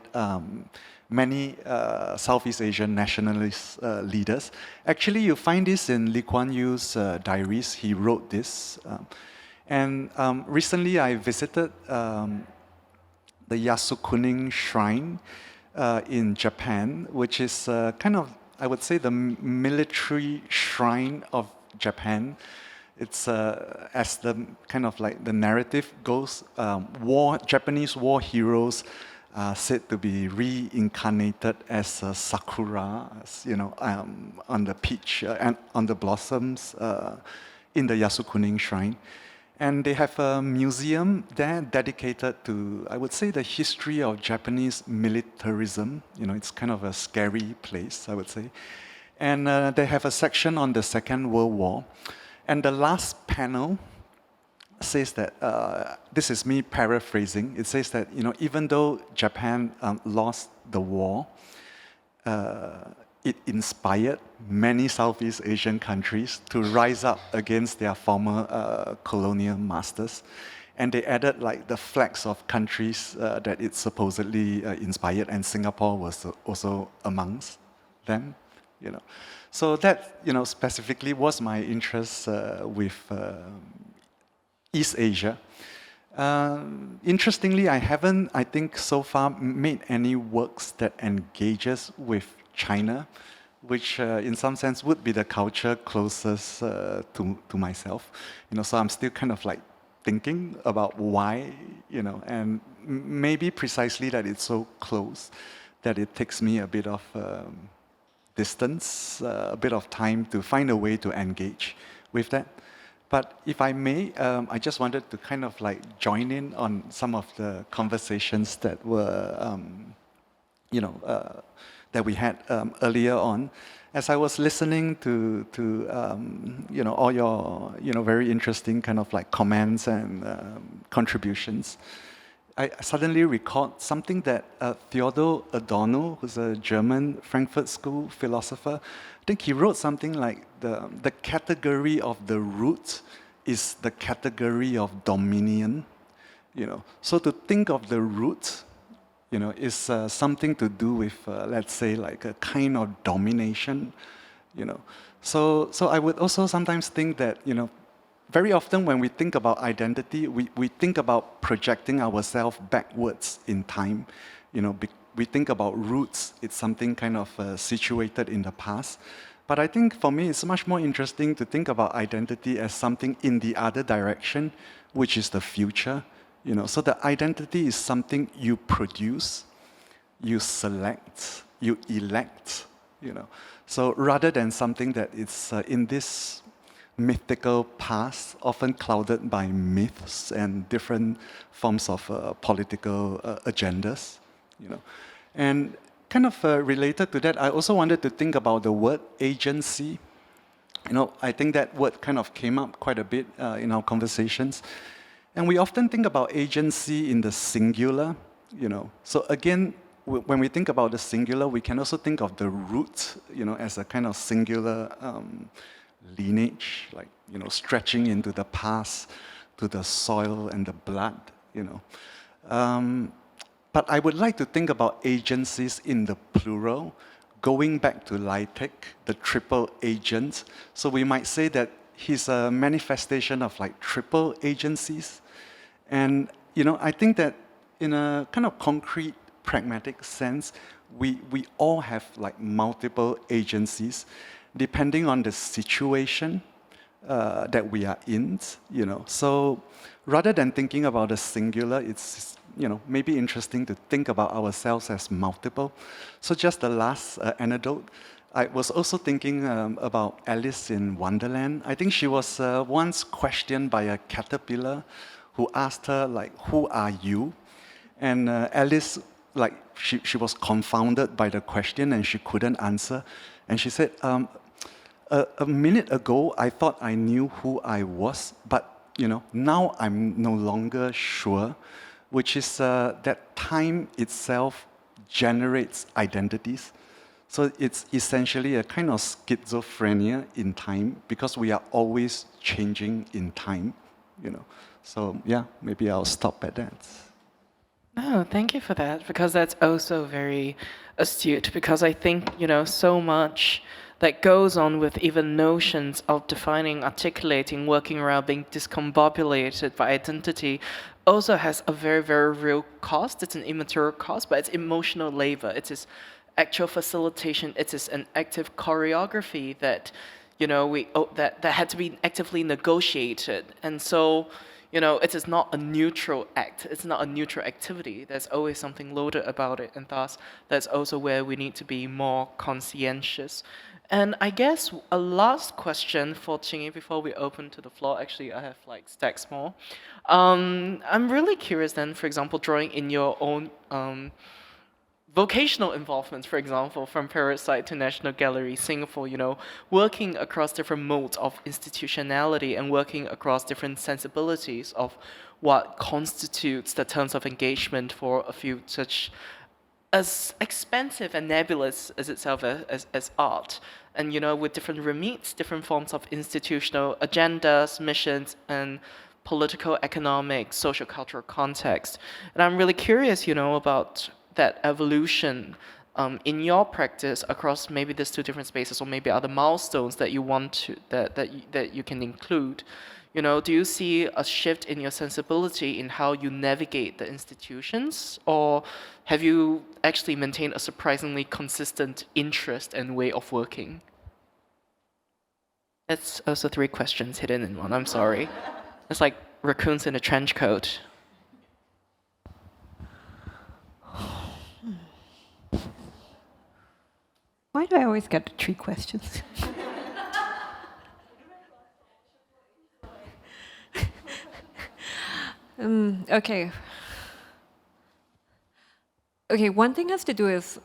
many Southeast Asian nationalist leaders. Actually, you find this in Lee Kuan Yew's diaries. He wrote this. And recently, I visited the Yasukunin Shrine in Japan, which is kind of, I would say, the military shrine of Japan. It's as the kind of like the narrative goes, Japanese war heroes are said to be reincarnated as sakura, on the peach and on the blossoms in the Yasukunin Shrine. And they have a museum there dedicated to, I would say, the history of Japanese militarism. It's kind of a scary place, I would say. And they have a section on the Second World War. And the last panel says that, this is me paraphrasing, it says that, even though Japan lost the war, it inspired many Southeast Asian countries to rise up against their former colonial masters. And they added like the flags of countries that it supposedly inspired, and Singapore was also amongst them. So that, specifically was my interest with East Asia. Interestingly, I haven't, I think, so far made any works that engages with China, which in some sense would be the culture closest to myself. So I'm still kind of like thinking about why, and maybe precisely that it's so close that it takes me a bit of distance, a bit of time to find a way to engage with that. But if I may, I just wanted to kind of like join in on some of the conversations that were, that we had earlier on. As I was listening to all your very interesting kind of like comments and contributions, I suddenly recalled something that Theodor Adorno, who's a German Frankfurt School philosopher, I think he wrote something like the category of the root is the category of dominion. So to think of the root, is something to do with, let's say, like a kind of domination. So I would also sometimes think that very often when we think about identity, we think about projecting ourselves backwards in time. We think about roots, it's something kind of situated in the past. But I think for me, it's much more interesting to think about identity as something in the other direction, which is the future. So the identity is something you produce, you select, you elect. So rather than something that is in this mythical past, often clouded by myths and different forms of political agendas, And kind of related to that, I also wanted to think about the word agency. I think that word kind of came up quite a bit in our conversations. And we often think about agency in the singular, So again, when we think about the singular, we can also think of the root, as a kind of singular lineage, like, stretching into the past, to the soil and the blood, But I would like to think about agencies in the plural, going back to Lytek, the triple agent. So we might say that he's a manifestation of like triple agencies. And, I think that in a kind of concrete, pragmatic sense, we all have like multiple agencies, depending on the situation that we are in, So rather than thinking about the singular, it's, maybe interesting to think about ourselves as multiple. So just the last anecdote, I was also thinking about Alice in Wonderland. I think she was once questioned by a caterpillar who asked her, like, who are you? And Alice, like, she was confounded by the question and she couldn't answer. And she said, a minute ago, I thought I knew who I was, but, now I'm no longer sure, which is that time itself generates identities. So it's essentially a kind of schizophrenia in time because we are always changing in time, So yeah, maybe I'll stop at that. No, thank you for that, because that's also very astute, because I think, so much that goes on with even notions of defining, articulating, working around being discombobulated by identity also has a very, very real cost. It's an immaterial cost, but it's emotional labor. It is actual facilitation. It is an active choreography that, that had to be actively negotiated. And so, it is not a neutral act. It's not a neutral activity. There's always something loaded about it, and thus that's also where we need to be more conscientious. And I guess a last question for Qinyi before we open to the floor. Actually, I have like stacks more. I'm really curious then, for example, drawing in your own vocational involvement, for example, from Parasite to National Gallery, Singapore, working across different modes of institutionality and working across different sensibilities of what constitutes the terms of engagement for a field such as expensive and nebulous as itself as art. And, with different remits, different forms of institutional agendas, missions, and political, economic, social, cultural context. And I'm really curious, about that evolution in your practice across maybe these two different spaces, or maybe other milestones that you want to that you can include. Do you see a shift in your sensibility in how you navigate the institutions, or have you actually maintained a surprisingly consistent interest and way of working? It's also 3 questions hidden in one. I'm sorry. It's like raccoons in a trench coat. Why do I always get the 3 questions? Okay. Okay, one thing has to do is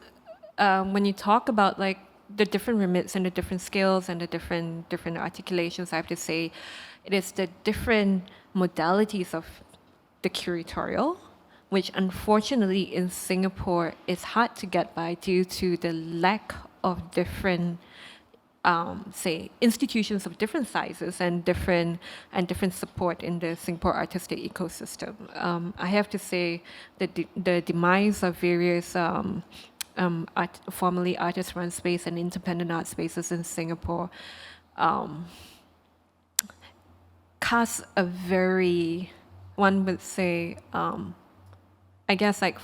when you talk about like the different remits and the different skills and the different articulations, I have to say it is the different modalities of the curatorial, which unfortunately in Singapore is hard to get by due to the lack of different say institutions of different sizes and different support in the Singapore artistic ecosystem. I have to say that the demise of various formerly artist-run space and independent art spaces in Singapore casts a very, one would say, I guess like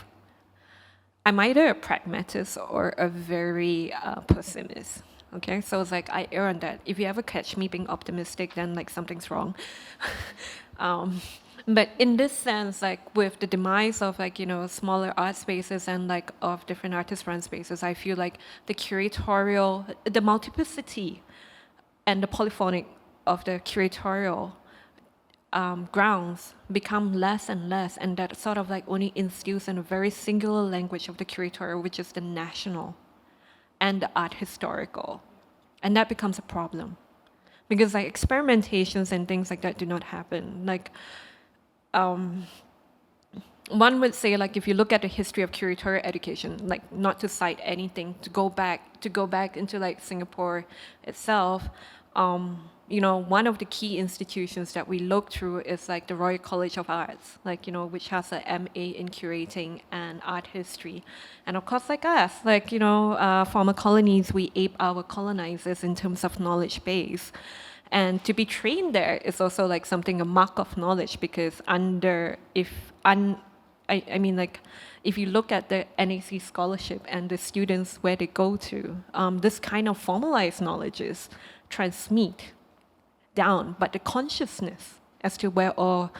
I'm either a pragmatist or a very pessimist. Okay, so it's like I err on that. If you ever catch me being optimistic, then like something's wrong. But in this sense, like with the demise of like, smaller art spaces and like of different artist-run spaces, I feel like the curatorial, the multiplicity and the polyphonic of the curatorial grounds become less and less, and that sort of like only instills in a very singular language of the curator, which is the national and the art historical. And that becomes a problem. Because like experimentations and things like that do not happen. Like, one would say, like, if you look at the history of curatorial education, like, not to cite anything, to go back into like Singapore itself, you know, one of the key institutions that we look through is like the Royal College of Arts, like, you know, which has a MA in curating and art history. And of course, like us, like, you know, former colonies, we ape our colonizers in terms of knowledge base. And to be trained there is also like something, a mark of knowledge, because I mean, like, if you look at the NAC scholarship and the students where they go to, this kind of formalized knowledges transmit down, but the consciousness as to where all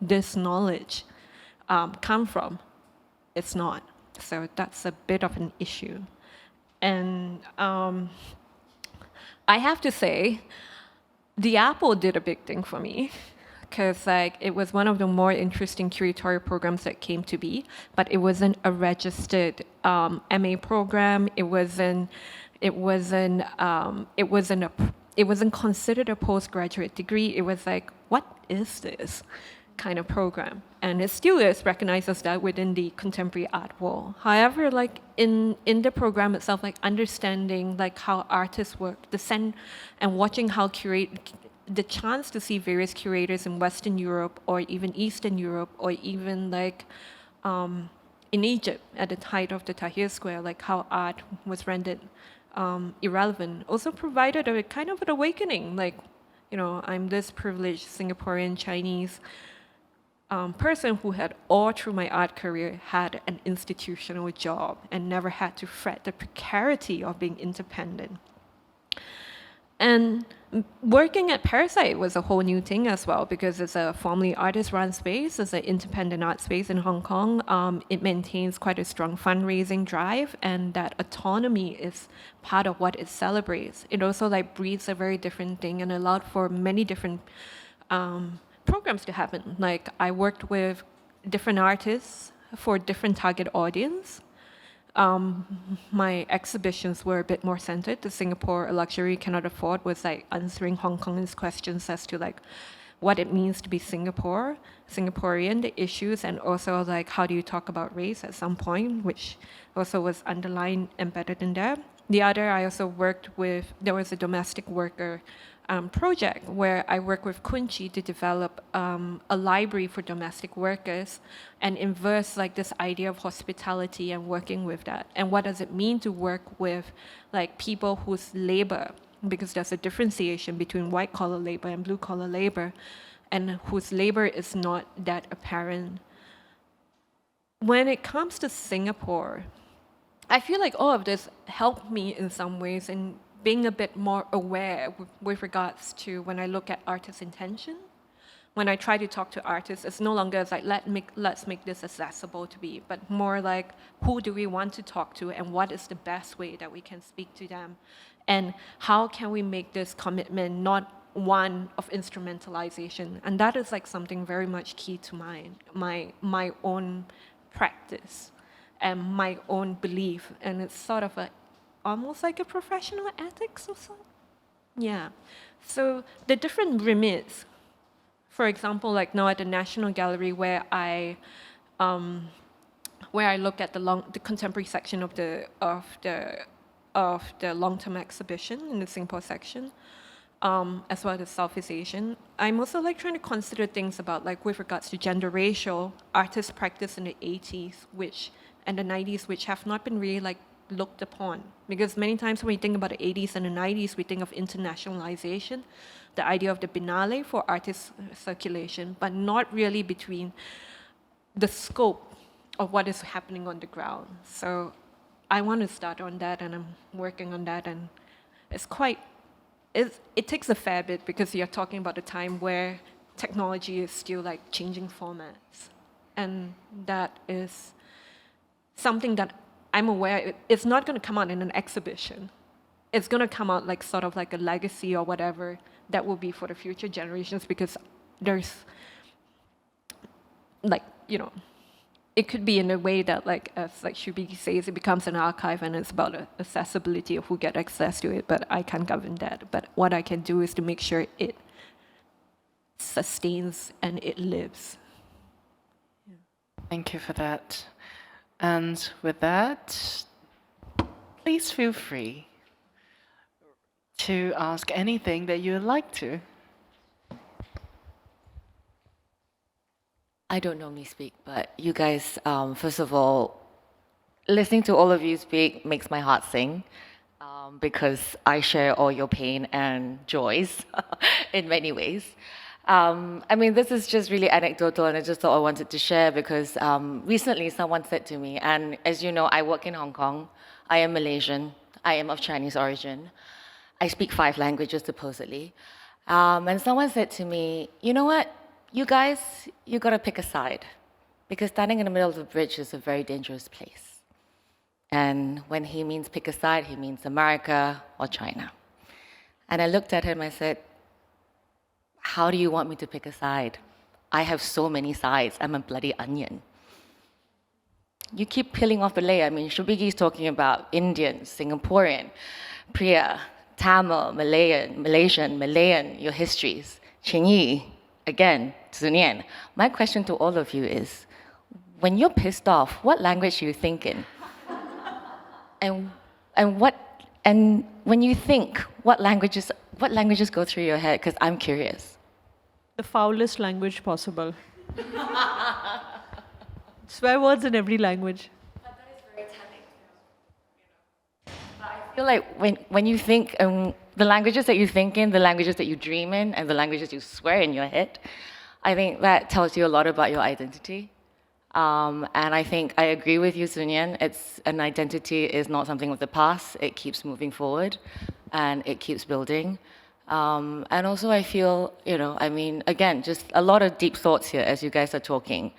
this knowledge come from, it's not. So that's a bit of an issue. And I have to say, the Apple did a big thing for me, because like it was one of the more interesting curatorial programs that came to be, but it wasn't a registered MA program. It wasn't considered a postgraduate degree. It was like, what is this kind of program? And it still is recognized as that within the contemporary art world. However, like in the program itself, like understanding like how artists work, and watching how the chance to see various curators in Western Europe or even Eastern Europe or even like in Egypt at the height of the Tahrir Square, like how art was rendered irrelevant, also provided a kind of an awakening. Like, you know, I'm this privileged Singaporean Chinese person who had all through my art career had an institutional job and never had to fret the precarity of being independent. And working at Parasite was a whole new thing as well, because it's a formerly artist-run space, it's an independent art space in Hong Kong. It maintains quite a strong fundraising drive, and that autonomy is part of what it celebrates. It also like breeds a very different thing and allowed for many different programs to happen. Like I worked with different artists for different target audience. My exhibitions were a bit more centered. The Singapore A Luxury Cannot Afford was like answering Hong Kongers' questions as to like what it means to be Singaporean, the issues, and also like how do you talk about race at some point, which also was underlined, embedded in there. The other, I also worked with, there was a domestic worker project where I work with Qinyi to develop a library for domestic workers and inverse like this idea of hospitality and working with that. And what does it mean to work with like people whose labor, because there's a differentiation between white collar labor and blue collar labor, and whose labor is not that apparent. When it comes to Singapore, I feel like all of this helped me in some ways in being a bit more aware with regards to when I look at artists' intention. When I try to talk to artists, it's no longer as like, let's make this accessible to be, but more like, who do we want to talk to and what is the best way that we can speak to them? And how can we make this commitment not one of instrumentalization? And that is like something very much key to my own practice and my own belief. And it's sort of almost like a professional ethics or something. Yeah. So the different remits, for example, like now at the National Gallery where I look at the contemporary section of the long-term exhibition in the Singapore section, as well as Southeast Asian. I'm also like trying to consider things about like with regards to gender racial artist practice in the 80s, and the 90s, which have not been really like looked upon. Because many times when we think about the 80s and the 90s, we think of internationalization, the idea of the Biennale for artist circulation, but not really between the scope of what is happening on the ground. So I want to start on that, and I'm working on that, and it takes a fair bit, because you're talking about a time where technology is still like changing formats. And that is something that I'm aware it's not going to come out in an exhibition. It's going to come out like sort of like a legacy or whatever that will be for the future generations, because there's, like, you know, it could be in a way that, like, as like Shubigi says, it becomes an archive and it's about accessibility of who get access to it, but I can't govern that. But what I can do is to make sure it sustains and it lives. Thank you for that. And with that, please feel free to ask anything that you would like to. I don't normally speak, but you guys, first of all, listening to all of you speak makes my heart sing, because I share all your pain and joys in many ways. I mean, this is just really anecdotal, and I just thought I wanted to share because recently someone said to me, and as you know, I work in Hong Kong, I am Malaysian, I am of Chinese origin, I speak 5 languages supposedly, and someone said to me, you know what? You guys, you gotta pick a side, because standing in the middle of the bridge is a very dangerous place. And when he means pick a side, he means America or China. And I looked at him, I said, how do you want me to pick a side? I have so many sides, I'm a bloody onion. You keep peeling off the layer. I mean, Shubigi is talking about Indian, Singaporean, Priya, Tamil, Malayan, your histories, Qinyi, again, Nyen. My question to all of you is, when you're pissed off, what language are you thinking? and when you think, what languages go through your head? Because I'm curious. The foulest language possible. Swear words in every language. But that is very telling. But I feel like when you think, the languages that you think in, the languages that you dream in, and the languages you swear in your head, I think that tells you a lot about your identity. And I think I agree with you, Nyen. An identity is not something of the past. It keeps moving forward, and it keeps building. And also I feel, I mean, again, just a lot of deep thoughts here as you guys are talking.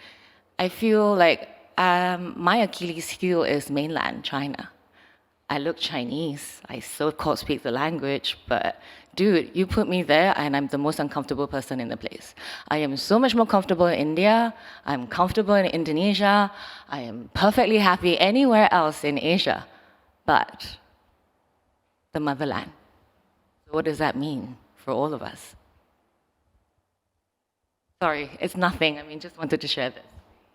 I feel like my Achilles heel is mainland China. I look Chinese. I so-called speak the language, but dude, you put me there and I'm the most uncomfortable person in the place. I am so much more comfortable in India. I'm comfortable in Indonesia. I am perfectly happy anywhere else in Asia, but the motherland. What does that mean for all of us? Sorry, it's nothing. I mean, just wanted to share this.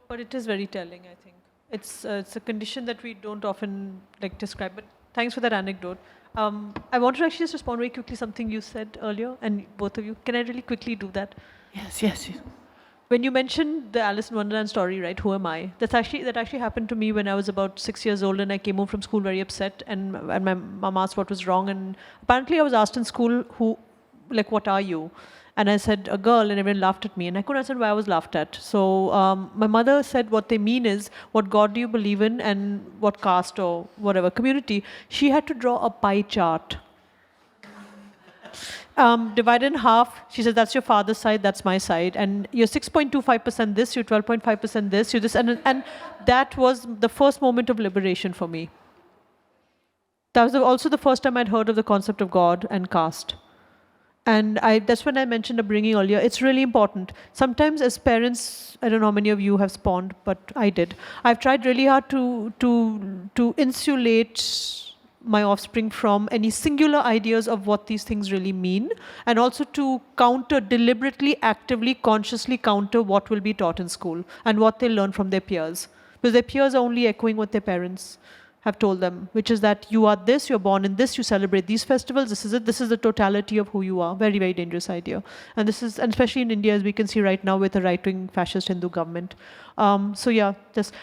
But it is very telling, I think. It's a condition that we don't often describe, but thanks for that anecdote. I wanted to actually just respond very quickly something you said earlier, and both of you. Can I really quickly do that? Yes. When you mentioned the Alice in Wonderland story, right? Who am I? That actually happened to me when I was about 6 years old, and I came home from school very upset, and my mom asked what was wrong, and apparently I was asked in school, what are you? And I said, a girl, and everyone laughed at me. And I couldn't understand why I was laughed at. So my mother said what they mean is, what God do you believe in and what caste or whatever community. She had to draw a pie chart. Divided in half. She said, that's your father's side, that's my side. And you're 6.25% this, you're 12.5% this, you're this. And that was the first moment of liberation for me. That was also the first time I'd heard of the concept of God and caste. And that's when I mentioned upbringing earlier. It's really important. Sometimes as parents, I don't know how many of you have spawned, but I did. I've tried really hard to insulate my offspring from any singular ideas of what these things really mean, and also to counter, deliberately, actively, consciously counter what will be taught in school and what they learn from their peers. Because their peers are only echoing what their parents have told them, which is that you are this, you're born in this, you celebrate these festivals, this is it, this is the totality of who you are. Very, very dangerous idea. And especially in India, as we can see right now with a right-wing fascist Hindu government. So yeah,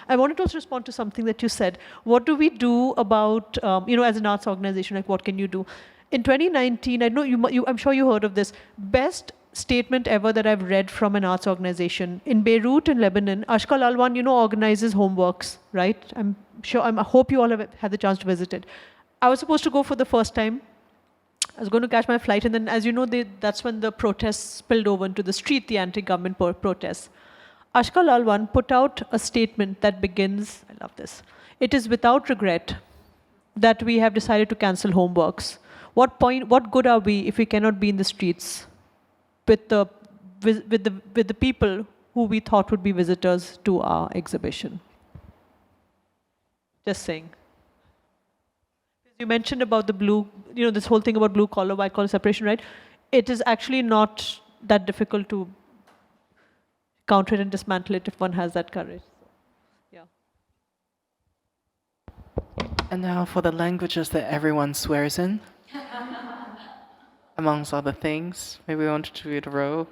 I wanted to also respond to something that you said. What do we do about, as an arts organization, what can you do? In 2019, I know I'm sure you heard of this, best statement ever that I've read from an arts organization. In Beirut in Lebanon, Ashkal Alwan, organizes homeworks, right? I hope you all have had the chance to visit it. I was supposed to go for the first time. I was going to catch my flight, and then, as you know, that's when the protests spilled over into the street, the anti-government protests. Ashkal Alwan put out a statement that begins, I love this, it is without regret that we have decided to cancel homeworks. What good are we if we cannot be in the streets with with the people who we thought would be visitors to our exhibition. Just saying. You mentioned about the blue, this whole thing about blue collar, white collar separation, right? It is actually not that difficult to counter it and dismantle it if one has that courage. So, yeah. And now for the languages that everyone swears in. Amongst other things, maybe we want to do it a row.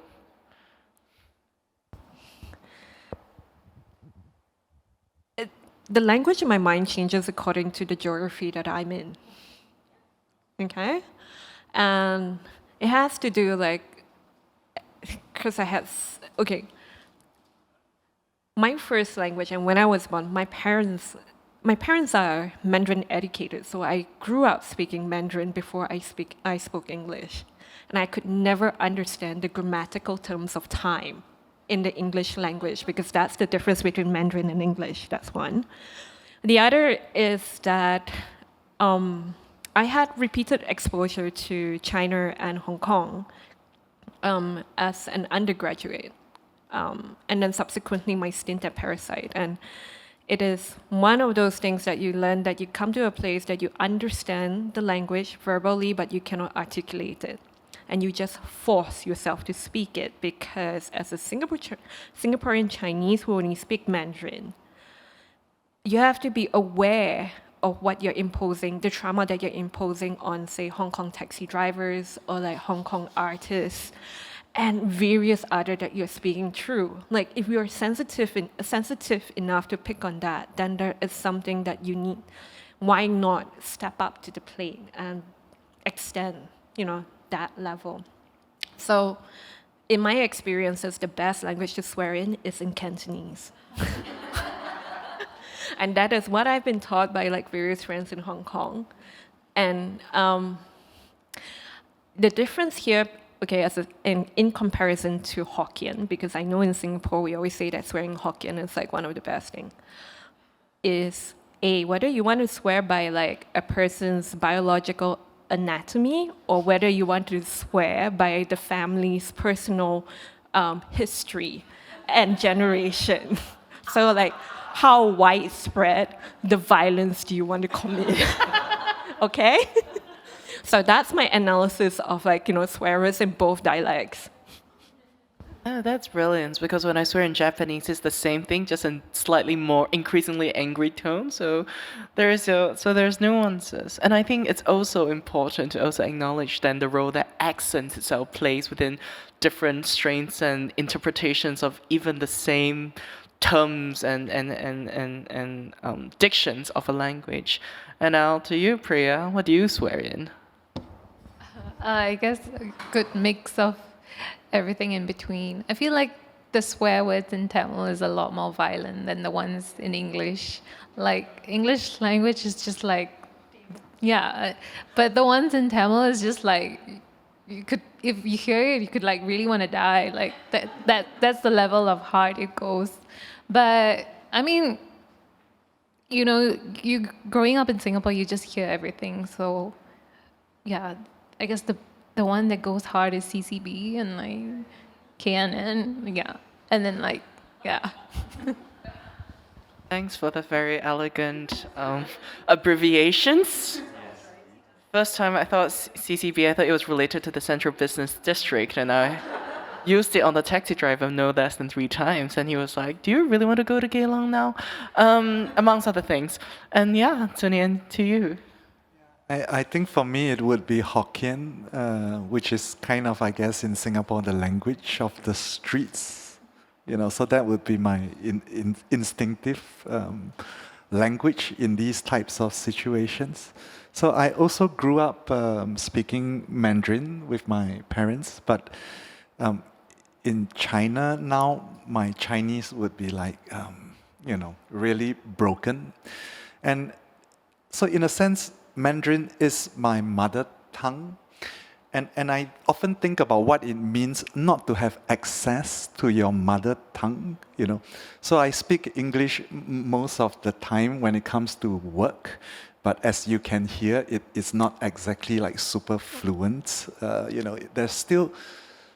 The language in my mind changes according to the geography that I'm in. Okay? And it has to do because my first language, and when I was born, my parents are Mandarin educated, so I grew up speaking Mandarin before I spoke English. And I could never understand the grammatical terms of time in the English language, because that's the difference between Mandarin and English. That's one. The other is that I had repeated exposure to China and Hong Kong as an undergraduate, and then subsequently my stint at Parasite. And it is one of those things that you learn, that you come to a place that you understand the language verbally, but you cannot articulate it. And you just force yourself to speak it, because as a Singaporean Chinese who only speak Mandarin, you have to be aware of what you're imposing, the trauma that you're imposing on, say, Hong Kong taxi drivers or like Hong Kong artists and various other that you're speaking through. Like if you're sensitive enough to pick on that, then there is something that you need. Why not step up to the plate and extend, that level? So in my experiences, the best language to swear in is in Cantonese. And that is what I've been taught by various friends in Hong Kong. And the difference here, in comparison to Hokkien, because I know in Singapore we always say that swearing Hokkien is one of the best things, is whether you want to swear by a person's biological anatomy, or whether you want to swear by the family's personal history and generation. So how widespread the violence do you want to commit? Okay? So that's my analysis of swearers in both dialects. Oh, that's brilliant, because when I swear in Japanese, it's the same thing, just in slightly more increasingly angry tone. So there's nuances. And I think it's also important to also acknowledge then the role that accent itself plays within different strains and interpretations of even the same terms and dictions of a language. And now to you, Priya, what do you swear in? I guess a good mix of everything in between. I feel like the swear words in Tamil is a lot more violent than the ones in English. English language is just but the ones in Tamil is just you could, if you hear it, you could really want to die. That's the level of hard it goes. But I mean, you growing up in Singapore, you just hear everything. So yeah, I guess the one that goes hard is CCB and KNN, yeah. And then yeah. Thanks for the very elegant abbreviations. First time I thought CCB, I thought it was related to the Central Business District, and I used it on the taxi driver no less than 3 times, and he was like, "Do you really want to go to Geylang now?" Amongst other things. And yeah, Nyen, to you. I think for me it would be Hokkien, which is kind of, I guess, in Singapore, the language of the streets. So that would be my instinctive language in these types of situations. So I also grew up speaking Mandarin with my parents, but in China now, my Chinese would be really broken. And so in a sense, Mandarin is my mother tongue. And I often think about what it means not to have access to your mother tongue, So I speak English most of the time when it comes to work. But as you can hear, it's not exactly super fluent. There's still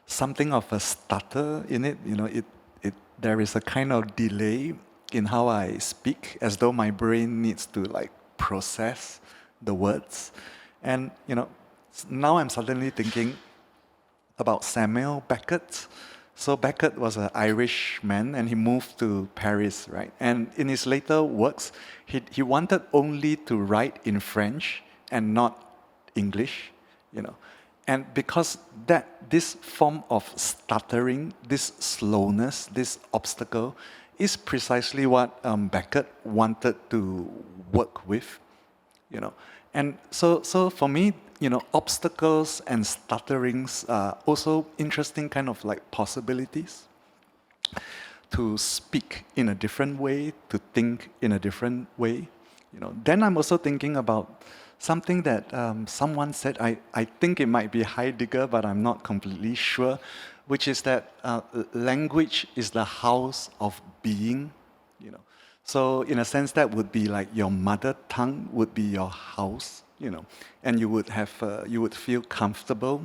something of a stutter in it. There is a kind of delay in how I speak, as though my brain needs to like process the words. And now I'm suddenly thinking about Samuel Beckett. So Beckett was an Irishman, and he moved to Paris, right? And in his later works, he wanted only to write in French and not English, And because this form of stuttering, this slowness, this obstacle, is precisely what Beckett wanted to work with, And so for me, obstacles and stutterings are also interesting kind of like possibilities to speak in a different way, to think in a different way. Then I'm also thinking about something that someone said. I think it might be Heidegger, but I'm not completely sure, which is that language is the house of being. So in a sense, that would be like your mother tongue would be your house, and you would feel comfortable,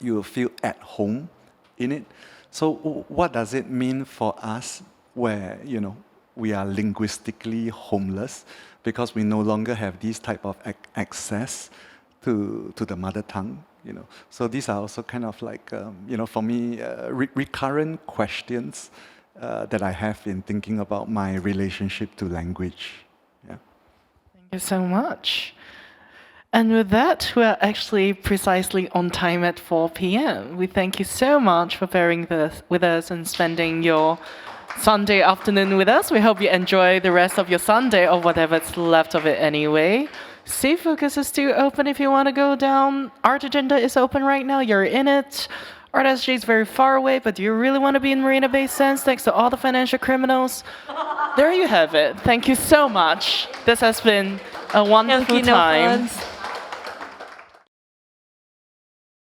you will feel at home in it. So what does it mean for us where, we are linguistically homeless because we no longer have this type of access to the mother tongue, So these are also kind of like, for me, recurrent questions that I have in thinking about my relationship to language. Yeah. Thank you so much. And with that, we're actually precisely on time at 4 p.m. We thank you so much for bearing with us and spending your Sunday afternoon with us. We hope you enjoy the rest of your Sunday or whatever's left of it anyway. Sea Focus is still open if you want to go down. Art Agenda is open right now. You're in it. Art SG is very far away, but do you really want to be in Marina Bay Sands next to all the financial criminals? There you have it. Thank you so much. This has been a wonderful time.